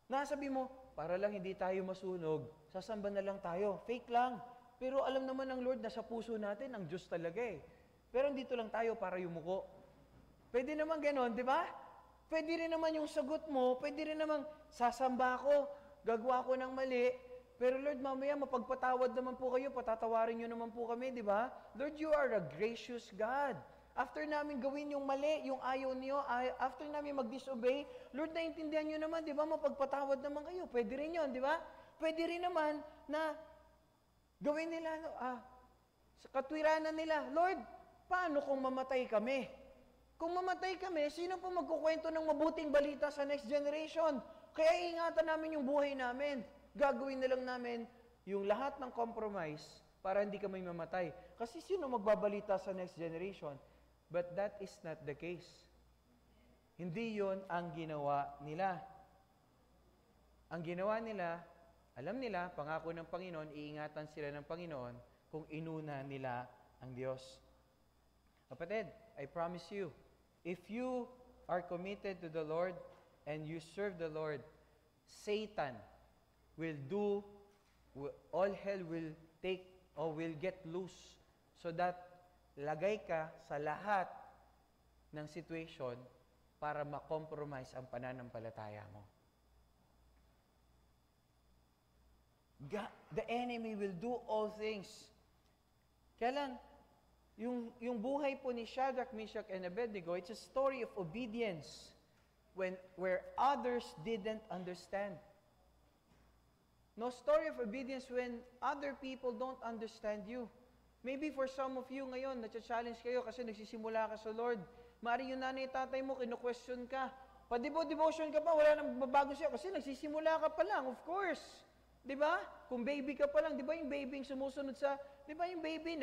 Nasabi mo, para lang hindi tayo masunog, sasamba na lang tayo. Fake lang. Pero alam naman ng Lord na sa puso natin, ang Diyos talaga eh. Pero dito lang tayo para yumuko. Pwede naman ganon, di ba? Pwede rin naman yung sagot mo, pwede rin naman, sasamba ako, gagawa ko ng mali, pero Lord, mamaya mapagpatawad naman po kayo, patatawarin nyo naman po kami, di ba? Lord, you are a gracious God. After namin gawin yung mali, yung ayaw niyo, after namin mag-disobey, Lord, naintindihan nyo naman, di ba? Mapagpatawad naman kayo. Pwede rin yun, di ba? Pwede rin naman na gawin nila, sa katwiranan nila, Lord, paano kung mamatay kami? Kung mamatay kami, sino po magkukwento ng mabuting balita sa next generation? Kaya ingatan namin yung buhay namin. Gagawin na lang namin yung lahat ng compromise para hindi kami mamatay. Kasi sino magbabalita sa next generation? But that is not the case. Hindi yon ang ginawa nila. Ang ginawa nila, alam nila, pangako ng Panginoon, iingatan sila ng Panginoon kung inuna nila ang Diyos. Kapatid, I promise you, if you are committed to the Lord and you serve the Lord, Satan will do, all hell will take or will get loose so that lagay ka sa lahat ng situation para ma-compromise ang pananampalataya mo. The enemy will do all things. Kaya lang, yung buhay po ni Shadrach, Meshach, and Abednego, it's a story of obedience where others didn't understand. No story of obedience when other people don't understand you. Maybe for some of you ngayon, na-challenge kayo kasi nagsisimula ka sa Lord. Maaaring yung nanay tatay mo, kino-question ka. Pa-devotion ka pa, wala nang babago siya kasi nagsisimula ka pa lang, of course. Di ba? Kung baby ka pa lang, di ba yung baby yung sumusunod sa, di ba yung baby,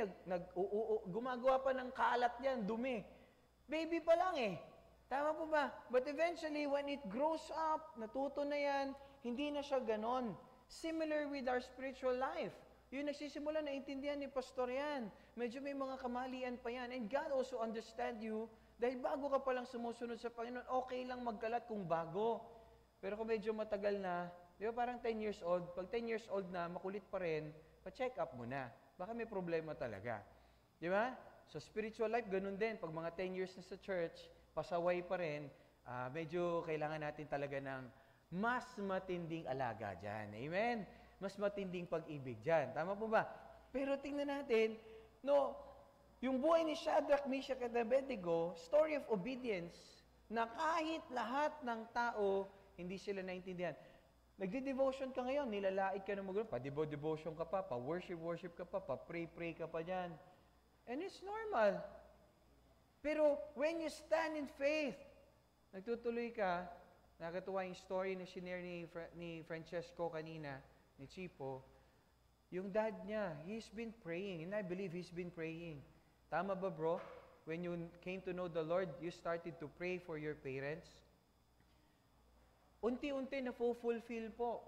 gumagawa pa ng kalat yan, dumi. Baby pa lang eh. Tama po ba? But eventually, when it grows up, natuto na yan, hindi na siya ganon. Similar with our spiritual life. Yung nagsisimula, naintindihan ni Pastor yan. Medyo may mga kamalian pa yan. And God also understand you, dahil bago ka palang sumusunod sa Panginoon, okay lang magkalat kung bago. Pero kung medyo matagal na, di ba parang 10 years old, pag 10 years old na, makulit pa rin, pa-check up mo na. Baka may problema talaga. Di ba? So spiritual life, ganun din. Pag mga 10 years na sa church, pasaway pa rin, medyo kailangan natin talaga ng mas matinding alaga dyan. Amen? Mas matinding pag-ibig dyan. Tama po ba? Pero tingnan natin, no, yung buhay ni Shadrach, Meshach, at Abednego, story of obedience, na kahit lahat ng tao, hindi sila naintindihan. Nagdi-devotion ka ngayon, nilalait ka ng magulo, pa-devotion ka pa, pa-worship ka pa, pa-pray ka pa dyan. And it's normal. Pero when you stand in faith, nagtutuloy ka, nakatuwa yung story na shinare ni Francesco kanina, ni Chipo, yung dad niya, he's been praying, and I believe he's been praying. Tama ba bro? When you came to know the Lord, you started to pray for your parents? Unti-unti na fulfill po.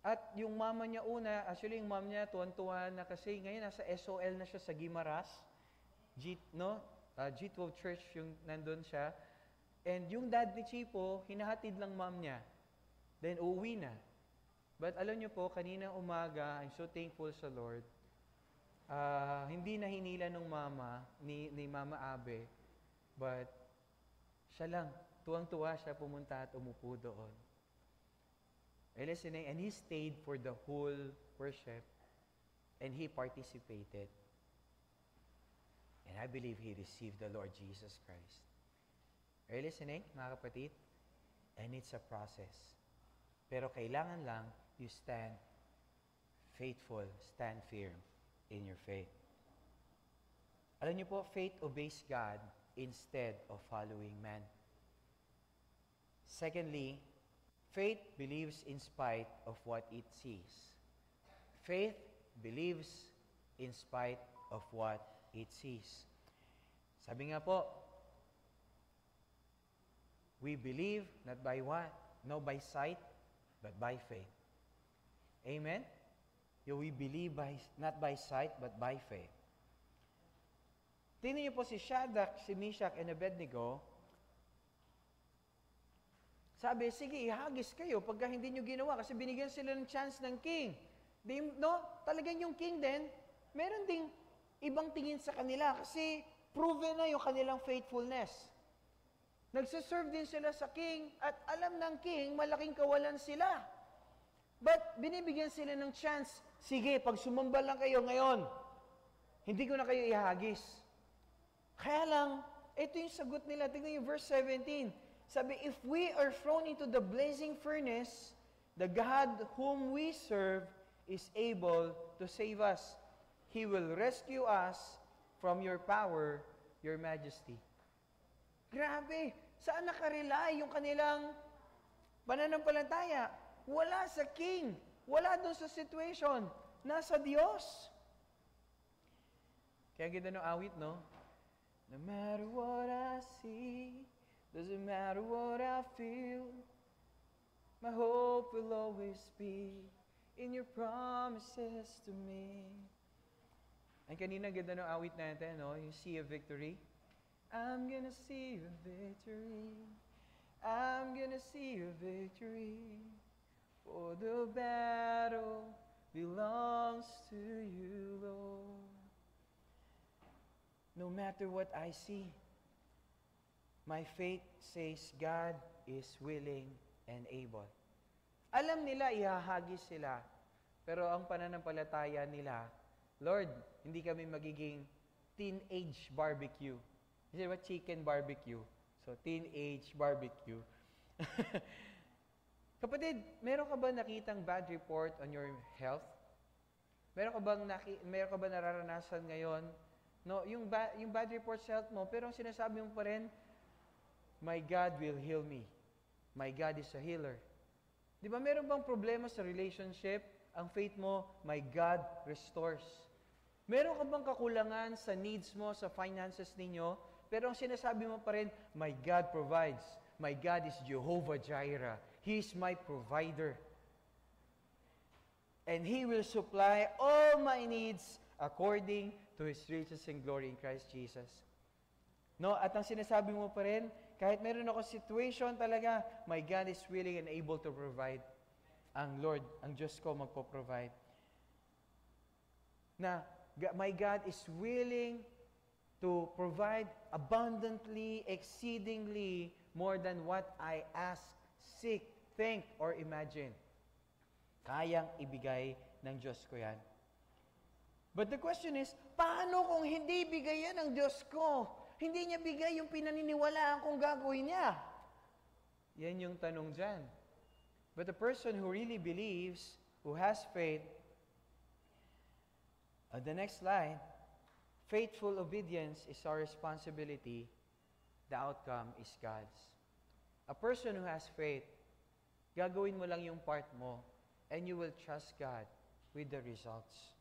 At yung mama niya una, actually yung mama niya tuwan-tuwa na kasi ngayon nasa SOL na siya sa Guimaras, G12 Church yung nandun siya. And yung dad ni Chipo, hinahatid lang mom niya. Then uuwi na. But alam niyo po, kaninang umaga, I'm so thankful sa Lord, hindi na hinila nung mama, ni Mama Abe, but siya lang, tuwang-tuwa siya pumunta at umupo doon. Listening, and he stayed for the whole worship, and he participated. And I believe he received the Lord Jesus Christ. Are you listening, mga kapatid? And it's a process. Pero kailangan lang you stand faithful, stand firm in your faith. Alam niyo po, faith obeys God instead of following man. Secondly, faith believes in spite of what it sees. Faith believes in spite of what it sees. Sabi nga po, We believe not by what? No by sight, but by faith. Amen? We believe not by sight, but by faith. Tingnan niyo po si Shadrach, si Meshach, and Abednego. Sabi, sige, ihagis kayo pagka hindi nyo ginawa kasi binigyan sila ng chance ng king. Talagang yung king din, meron ding ibang tingin sa kanila kasi proven na yung kanilang faithfulness. Nagsiserve din sila sa king at alam ng king, malaking kawalan sila. But binibigyan sila ng chance, sige, pag sumamba lang kayo ngayon, hindi ko na kayo ihagis. Kaya lang, ito yung sagot nila. Tingnan yung verse 17. Sabi, if we are thrown into the blazing furnace, the God whom we serve is able to save us. He will rescue us from your power, your majesty. Grabe! Saan nakarely yung kanilang pananampalataya? Wala sa king. Wala doon sa situation. Nasa Diyos. Kaya ganda ng awit, no? No matter what I see, doesn't matter what I feel, my hope will always be in your promises to me. Ay kanina ganda ng awit natin, no? You see a victory. I'm gonna see a victory. I'm gonna see a victory. For the battle belongs to you, Lord. No matter what I see, my faith says God is willing and able. Alam nila, ihahagis sila. Pero ang pananampalataya nila, Lord, hindi kami magiging teenage barbecue. Is it what? Chicken barbecue. So, teenage barbecue. Kapatid, meron ka ba nakitang bad report on your health? Meron ka ba nararanasan ngayon? No, yung bad report sa health mo, pero ang sinasabi mo pa rin, my God will heal me. My God is a healer. Di ba meron bang problema sa relationship? Ang faith mo, my God restores. Meron ka bang kakulangan sa needs mo, sa finances ninyo? Pero ang sinasabi mo pa rin, my God provides. My God is Jehovah Jireh. He is my provider. And He will supply all my needs according to His riches and glory in Christ Jesus. No, at ang sinasabi mo pa rin, kahit meron ako situation talaga, my God is willing and able to provide. Ang Lord, ang Diyos ko magpo-provide. Na, my God is willing to provide abundantly, exceedingly, more than what I ask, seek, think, or imagine. Kayang ibigay ng Diyos ko yan. But the question is, paano kung hindi bigay yan ng Diyos ko? Hindi niya bigay yung pinaniniwalaan kong gagawin niya. Yan yung tanong dyan. But the person who really believes, who has faith, the next line, faithful obedience is our responsibility. The outcome is God's. A person who has faith, gagawin mo lang yung part mo, and you will trust God with the results.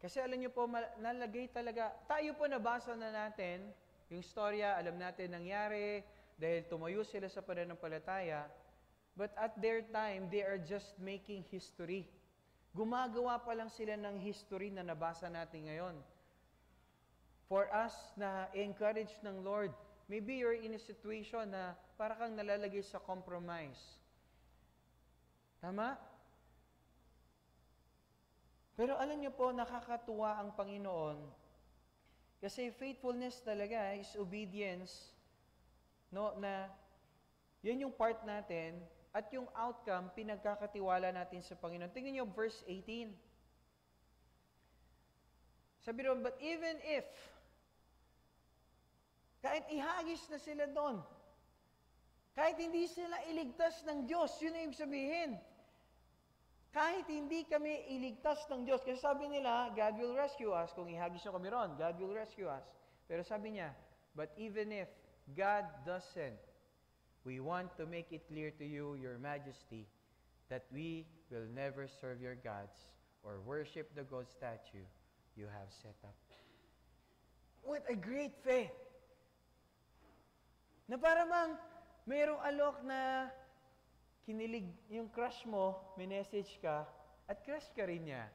Kasi alam niyo po, nalagay talaga, tayo po nabasa na natin, yung storya, alam natin nangyari, dahil tumayo sila sa pananampalataya, but at their time, they are just making history. Gumagawa pa lang sila ng history na nabasa natin ngayon. For us na encourage ng Lord, maybe you're in a situation na para kang nalalagay sa compromise. Tama? Pero alam niyo po, nakakatuwa ang Panginoon kasi faithfulness talaga is obedience, no, na yan yung part natin at yung outcome, pinagkakatiwala natin sa Panginoon. Tingnan niyo verse 18. Sabi ron, but even if, kahit ihagis na sila doon, kahit hindi sila iligtas ng Diyos, yun ang ibig sabihin. Kahit hindi kami iligtas ng Diyos, kasi sabi nila, God will rescue us. Kung ihagis nyo kami ron, God will rescue us. Pero sabi niya, but even if God doesn't, we want to make it clear to you, Your Majesty, that we will never serve your gods or worship the gold statue you have set up. What a great faith! Na para bang mayroong alok na kinilig yung crush mo, may message ka, at crush ka rin niya.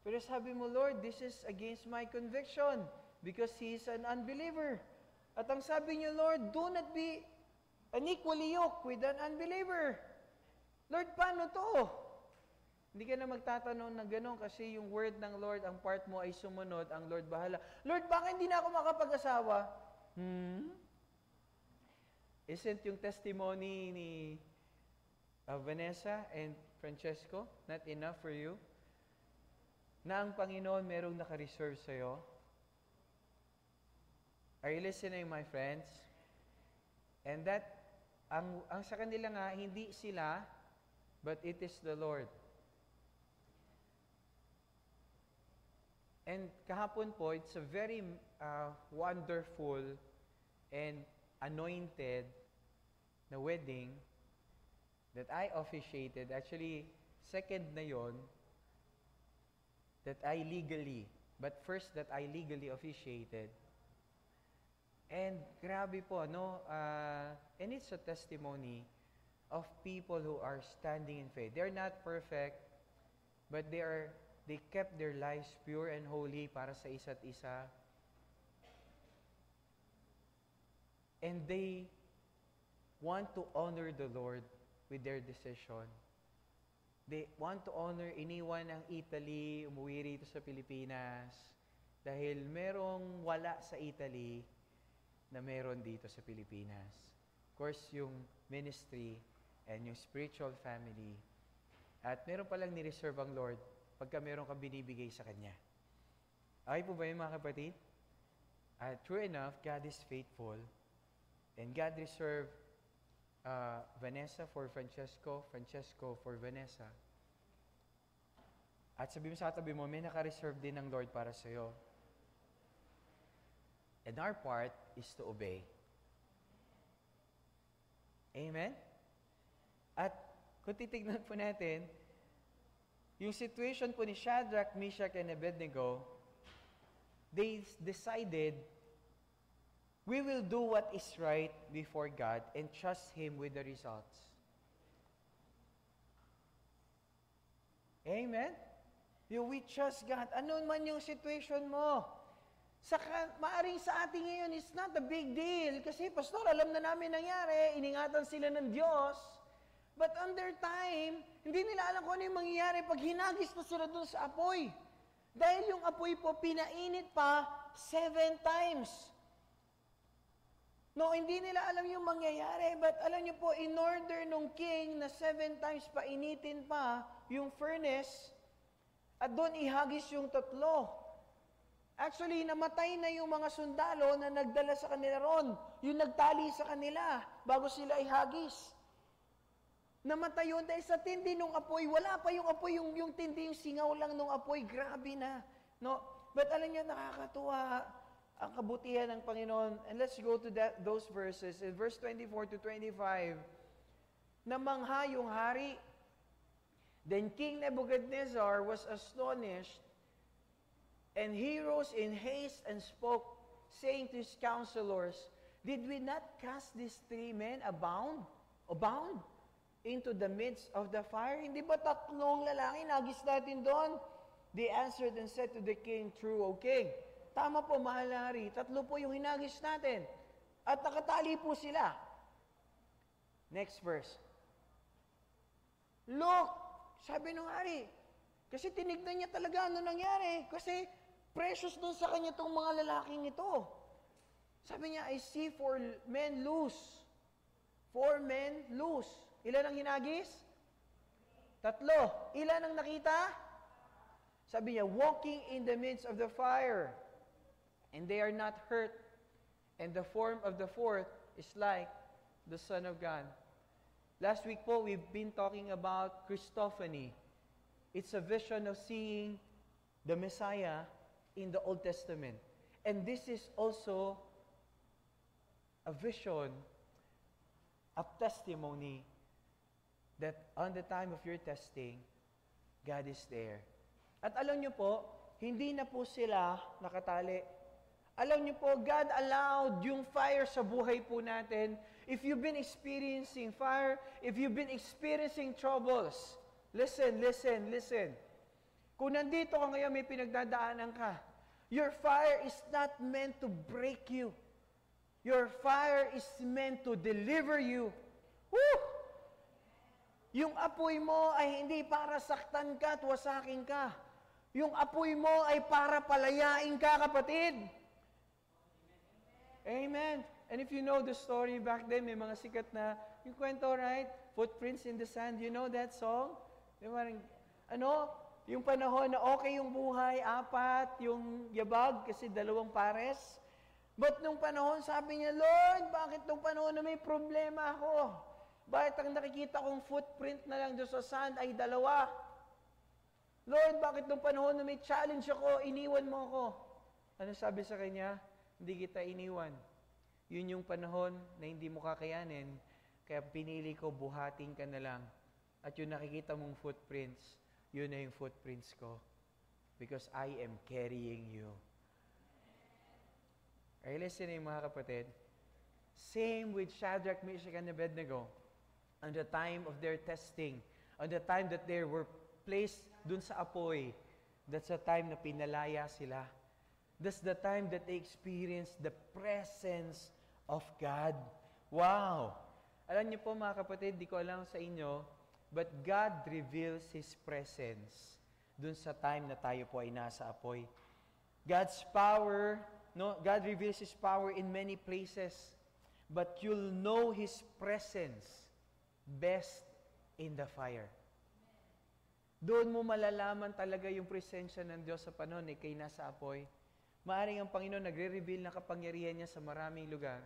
Pero sabi mo, Lord, this is against my conviction because he is an unbeliever. At ang sabi niyo, Lord, do not be unequally yoked with an unbeliever. Lord, paano to? Hindi ka na magtatanong na gano'n kasi yung word ng Lord, ang part mo ay sumunod, ang Lord bahala. Lord, baka hindi na ako makapag-asawa? Isn't yung testimony ni Vanessa and Francesco not enough for you? Na ang Panginoon merong naka-reserve sa'yo? Are you listening, my friends? And that, ang sa kanila nga, hindi sila, but it is the Lord. And kahapon po, it's a very wonderful and anointed na wedding that I officiated. Actually, second na yon that I legally, but first that I legally officiated. And grabe po, no? And it's a testimony of people who are standing in faith. They're not perfect, but they kept their lives pure and holy para sa isa't isa. And they want to honor the Lord with their decision. They want to honor, iniwan ang Italy, umuwi rito sa Pilipinas, dahil merong wala sa Italy na meron dito sa Pilipinas. Of course, yung ministry and yung spiritual family. At meron palang ni-reserve ang Lord pagka meron kang binibigay sa Kanya. Okay po ba yun, mga kapatid? True enough, God is faithful. And God reserved Vanessa for Francesco, Francesco for Vanessa. At sabi mo sa katabi mo, may naka-reserve din ng Lord para sa'yo. And our part is to obey. Amen? At kung titignan po natin, yung situation po ni Shadrach, Meshach, and Abednego, they decided, we will do what is right before God and trust Him with the results. Amen? We trust God. Ano man yung situation mo. Maaring sa atin ngayon, it's not a big deal. Kasi, Pastor, alam na namin nangyari. Iningatan sila ng Diyos. But under time, hindi nila alam kung ano yung mangyayari pag hinagis pa sila dun sa apoy. Dahil yung apoy po, pinainit pa 7 times. No, hindi nila alam yung mangyayari. But alam niyo po, in order nung king na 7 times painitin pa yung furnace, at doon ihagis yung 3. Actually, namatay na yung mga sundalo na nagdala sa kanila ron. Yung nagtali sa kanila bago sila ihagis. Namatay yun dahil sa tindi ng apoy. Wala pa yung apoy, yung tindi, yung singaw lang ng apoy. Grabe na. No? But alam niyo, nakakatuwa ang kabutihan ng Panginoon. And let's go to those verses. In verse 24 to 25, namangha yung hari. Then King Nebuchadnezzar was astonished, and he rose in haste and spoke, saying to his counselors, did we not cast these 3 men abound into the midst of the fire? Hindi ba 3 lalaki nagis natin doon? They answered and said to the king, true, O king. Tama po, mahal na hari. 3 po yung hinagis natin. At nakatali po sila. Next verse. Look, sabi ng hari, kasi tinignan niya talaga ano nangyari. Kasi precious doon sa kanya itong mga lalaking ito. Sabi niya, I see 4 men loose. 4 men loose. Ilan ang hinagis? 3. Ilan ang nakita? Sabi niya, walking in the midst of the fire, and they are not hurt, and the form of the 4th is like the Son of God. Last week po, we've been talking about Christophany. It's a vision of seeing the Messiah in the Old Testament. And this is also a vision, a testimony that on the time of your testing, God is there. At alam niyo po, hindi na po sila nakatali. Alam niyo po, God allowed yung fire sa buhay po natin. If you've been experiencing fire, if you've been experiencing troubles, listen. Kung nandito ka ngayon, may pinagdadaanan ka, your fire is not meant to break you. Your fire is meant to deliver you. Woo! Yung apoy mo ay hindi para saktan ka at wasakin ka. Yung apoy mo ay para palayain ka, kapatid. Amen. And if you know the story back then, may mga sikat na, yung kwento, right? Footprints in the sand. You know that song? Yung panahon na okay yung buhay, 4, yung yabag, kasi 2 pares. But nung panahon, sabi niya, Lord, bakit nung panahon na may problema ako? Bakit ang nakikita kong footprint na lang doon sa sand ay 2? Lord, bakit nung panahon na may challenge ako, iniwan mo ako? Ano sabi sa kanya? Hindi kita iniwan. Yun yung panahon na hindi mo kakayanin, kaya pinili ko buhatin ka na lang. At yung nakikita mong footprints, yun na yung footprints ko. Because I am carrying you. Are you listening, mga kapatid? Same with Shadrach, Meshach, and Abednego. On the time of their testing, on the time that they were placed dun sa apoy, that's the time na pinalaya sila. That's the time that they experienced the presence of God. Wow! Alam niyo po, mga kapatid, di ko alam sa inyo, but God reveals His presence dun sa time na tayo po ay nasa apoy. God's power, God reveals His power in many places, but you'll know His presence best in the fire. Doon mo malalaman talaga yung presensya ng Diyos sa panahon eh, kay nasa apoy. Maaring ang Panginoon nagre-reveal ng kapangyarihan niya sa maraming lugar,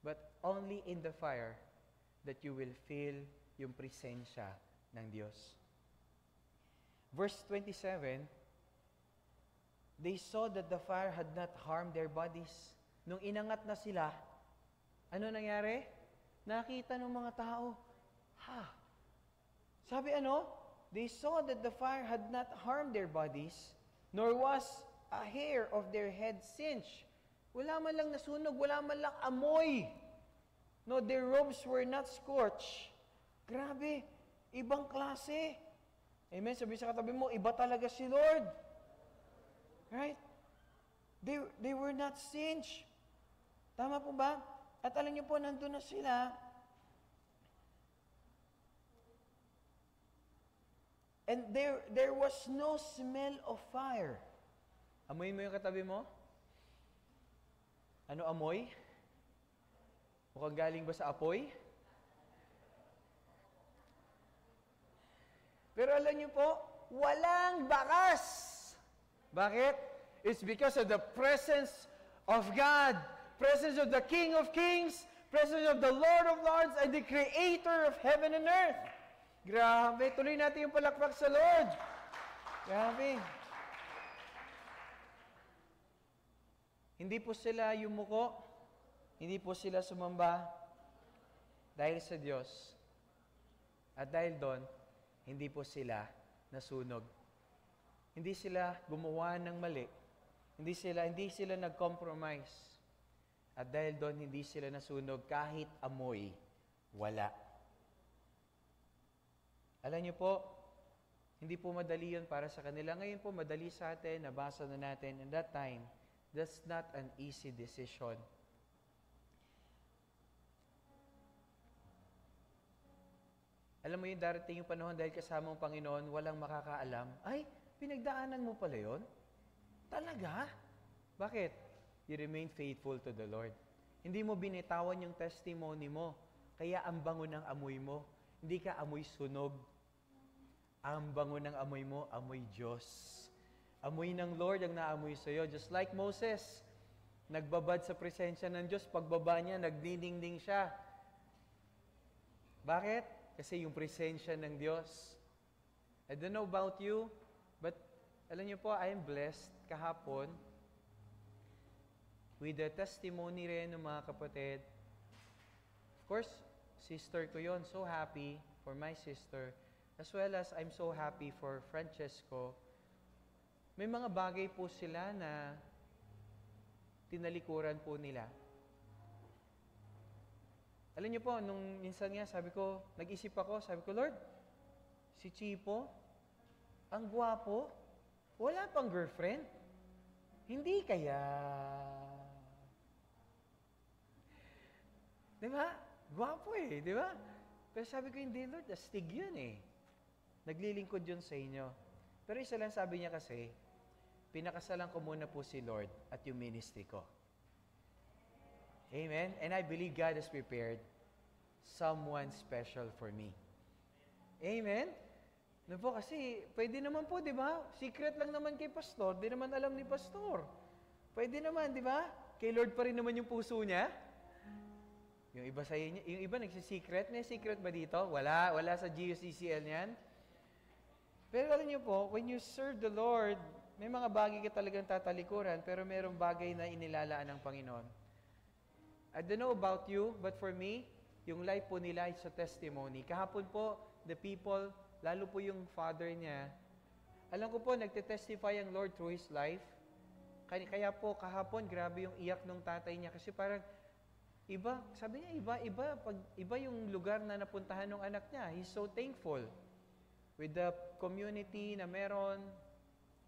but only in the fire that you will feel yung presensya ng Diyos. Verse 27, they saw that the fire had not harmed their bodies. Nung inangat na sila, ano nangyari? Nakita ng mga tao, sabi they saw that the fire had not harmed their bodies, nor was a hair of their head singed. Wala man lang nasunog, wala man lang amoy. No, their robes were not scorched. Grabe, ibang klase. Amen, sabi sa katabi mo, iba talaga si Lord. Right? They were not singed. Tama po ba? At alam niyo po, nandun na sila. And there was no smell of fire. Amoy mo yung katabi mo? Ano amoy? Mukhang galing ba sa apoy? Pero alam niyo po, walang bakas. Bakit? It's because of the presence of God, presence of the King of Kings, presence of the Lord of Lords, and the Creator of heaven and earth. Grabe, tuloy natin yung palakpak sa Lord. Grabe. Hindi po sila yumuko, hindi po sila sumamba dahil sa Diyos. At dahil doon, hindi po sila nasunog. Hindi sila gumawa ng mali. Hindi sila nag-compromise. At dahil doon, hindi sila nasunog kahit amoy, wala. Alam niyo po, hindi po madali yun para sa kanila. Ngayon po, madali sa atin, nabasa na natin. And that time, that's not an easy decision. Alam mo yung darating yung panahon dahil kasama ang Panginoon, walang makakaalam. Ay, pinagdaanan mo pala yun? Talaga? Bakit? You remain faithful to the Lord. Hindi mo binitawan yung testimony mo. Kaya ang bango ng amoy mo. Hindi ka amoy sunog. Ang bango ng amoy mo, amoy Diyos. Amoy ng Lord ang naamoy sa iyo. Just like Moses, nagbabad sa presensya ng Diyos. Pagbaba niya, nagdinding siya. Bakit? Kasi yung presensya ng Diyos. I don't know about you, but alam niyo po, I am blessed kahapon with the testimony rin ng mga kapatid. Of course, sister ko yon, so happy for my sister. As well as I'm so happy for Francesco. May mga bagay po sila na tinalikuran po nila. Alam niyo po, nung minsan nga, nag-isip ako, sabi ko, Lord, si Chipo, ang gwapo, wala pang girlfriend. Hindi kaya. Di ba? Gwapo di ba? Pero sabi ko, hindi Lord, astig yun Naglilingkod yun sa inyo. Pero isa lang sabi niya kasi, pinakasalan ko muna po si Lord at yung ministry ko. Amen? And I believe God has prepared someone special for me. Amen? No po, kasi pwede naman po, di ba? Secret lang naman kay pastor, di naman alam ni pastor. Pwede naman, di ba? Kay Lord pa rin naman yung puso niya. Yung iba sa inyo, yung iba nagsisecret. May secret ba dito? Wala sa GUCCL niyan. Pero alam niyo po, when you serve the Lord, may mga bagay ka talagang tatalikuran, pero mayroong bagay na inilalaan ng Panginoon. I don't know about you, but for me, yung life po nila is a testimony. Kahapon po, the people, lalo po yung father niya, alam ko po, nagte-testify ang Lord through his life. Kaya po, kahapon, grabe yung iyak ng tatay niya. Kasi parang, iba, sabi niya, iba yung lugar na napuntahan ng anak niya. He's so thankful. With the community na meron,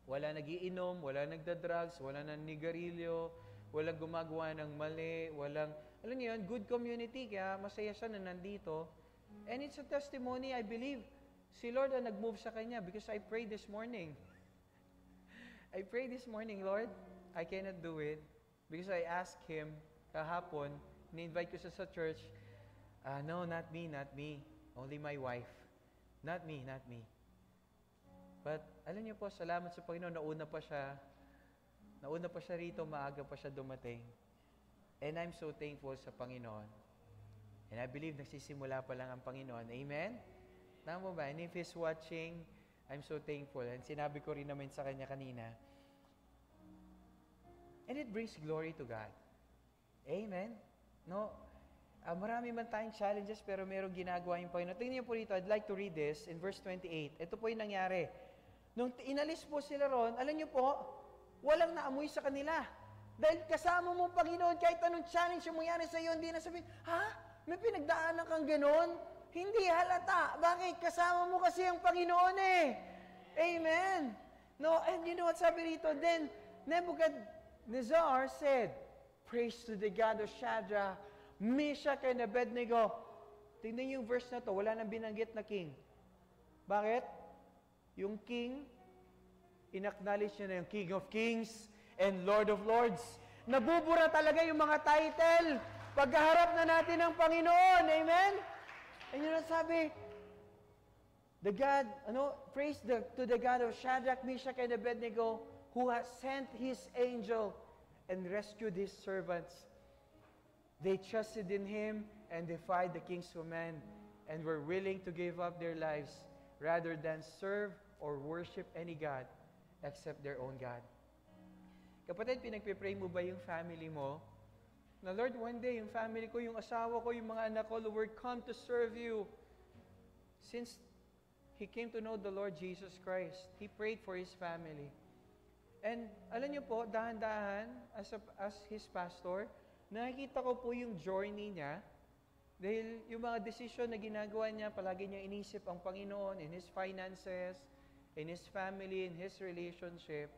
wala nagiinom, wala nagda-drugs, wala naninigarilyo, walang gumagawa ng mali, alam niyo yun, good community, kaya masaya siya na nandito. And it's a testimony, I believe, si Lord ang nag-move sa kanya because I prayed this morning. Lord, I cannot do it because I asked Him kahapon, ni-invite ko siya sa church, no, not me, only my wife. Not me. But, alam niyo po, salamat sa Panginoon, nauna pa siya rito, maaga pa siya dumating. And I'm so thankful sa Panginoon. And I believe nagsisimula pa lang ang Panginoon. Amen? Tama ba? And if He's watching, I'm so thankful. And sinabi ko rin naman sa kanya kanina. And it brings glory to God. Amen? No? Marami man tayong challenges, pero merong ginagawa yung Panginoon. Tingnan niyo po rito, I'd like to read this in verse 28. Ito po yung nangyari. Nung inalis po sila ron, alam niyo po, walang naamoy sa kanila. Dahil kasama mo, Panginoon, kahit anong challenge yung mangyari sa iyo, hindi na sabihin, may pinagdaanan kang ganon? Hindi halata. Bakit? Kasama mo kasi ang Panginoon Amen. No, and you know what sabi rito? Then, Nebuchadnezzar said, praise to the God of Shadrach, Meshach, and Abednego. Tingnan niyo yung verse na to, wala nang binanggit na king. Bakit? Yung king, in-acknowledge niya na yung King of Kings and Lord of Lords. Nabubura talaga yung mga title pagkaharap na natin ng Panginoon. Amen? And yun ang sabi, praise to the God of Shadrach, Meshach, and Abednego, who has sent His angel and rescued His servants. They trusted in Him and defied the king's command and were willing to give up their lives rather than serve or worship any God except their own God. Kapatid, pinagpipray mo ba yung family mo? Na Lord, one day, yung family ko, yung asawa ko, yung mga anak ko, Lord, come to serve you. Since he came to know the Lord Jesus Christ, he prayed for his family. And alam niyo po, dahan-dahan, as his pastor, nakikita ko po yung journey niya. Dahil yung mga decision na ginagawa niya, palagi niya inisip ang Panginoon in his finances, in his family, in his relationship.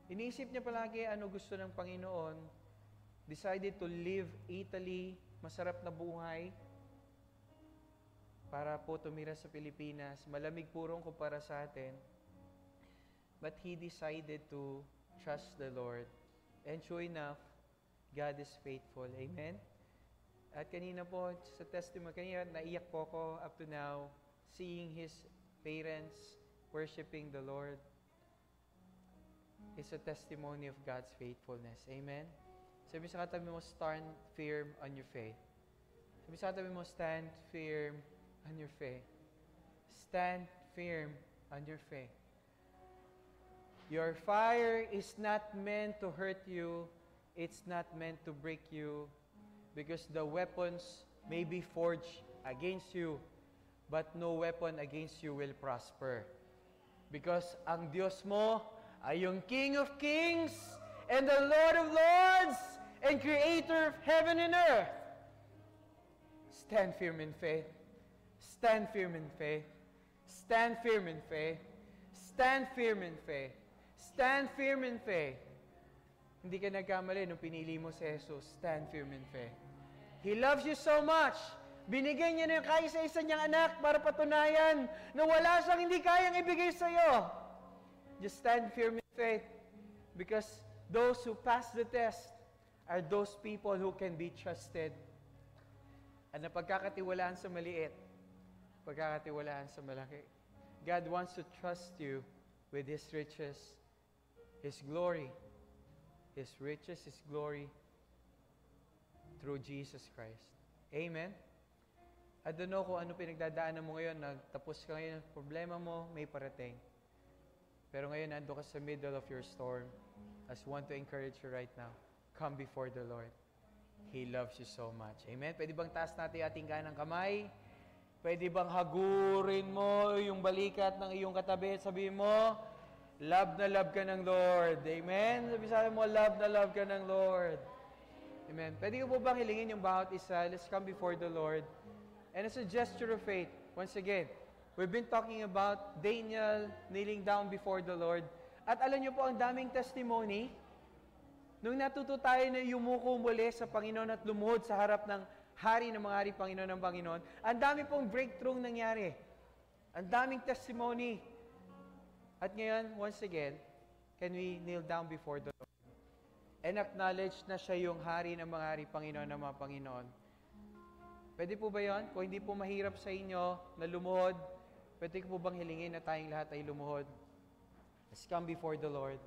Inisip niya palagi ano gusto ng Panginoon. Decided to leave Italy, masarap na buhay, para po tumira sa Pilipinas. Malamig purong kumpara sa atin. But he decided to trust the Lord. And sure enough, God is faithful. Amen? At kanina po, sa testimony, kanina naiyak po ako up to now, seeing his parents worshiping the Lord. It's a testimony of God's faithfulness. Amen? Sabi sa katabi mo, stand firm on your faith. Sabi sa katabi mo, stand firm on your faith. Stand firm on your faith. Your fire is not meant to hurt you. It's not meant to break you. Because the weapons may be forged against you, but no weapon against you will prosper. Because ang Diyos mo ay yung King of Kings and the Lord of lords and creator of heaven and earth. Stand firm in faith. Stand firm in faith. Stand firm in faith. Stand firm in faith. Stand firm in faith. Hindi ka nagkamali nung pinili mo si Jesus. Stand firm in faith. He loves you so much. Binigyan niya na yung kaisa-isa niyang anak para patunayan na wala siyang hindi kayang ibigay sa iyo. Just stand firm in faith because those who pass the test are those people who can be trusted. At napagkakatiwalaan sa maliit, pagkakatiwalaan sa malaki. God wants to trust you with His riches, His glory, His riches, His glory through Jesus Christ. Amen? I don't know kung ano pinagdadaanan mo ngayon, nagtapos ka ngayon, problema mo, may parating. Pero ngayon, nando ka sa middle of your storm. I just want to encourage you right now. Come before the Lord. He loves you so much. Amen? Pwede bang taas natin yung ating kanang kamay? Pwede bang hagurin mo yung balikat ng iyong katabi at sabihin mo, love na love ka ng Lord. Amen? Sabi mo, love na love ka ng Lord. Amen? Pwede ko po bang hilingin yung bawat isa? Let's come before the Lord. And as a gesture of faith, once again, we've been talking about Daniel kneeling down before the Lord. At alam niyo po, ang daming testimony. Nung natuto tayo na yumuko muli sa Panginoon at lumuhod sa harap ng Hari ng mga Hari, Panginoon ng Panginoon, ang dami pong breakthrough nangyari. Ang daming testimony. At ngayon, once again, can we kneel down before the Lord and acknowledge na siya yung Hari ng mga Hari, Panginoon ng mga Panginoon. Pwede po ba yun? Kung hindi po mahirap sa inyo na lumuhod, pwede ko po bang hilingin na tayong lahat ay lumuhod? Let's come before the Lord.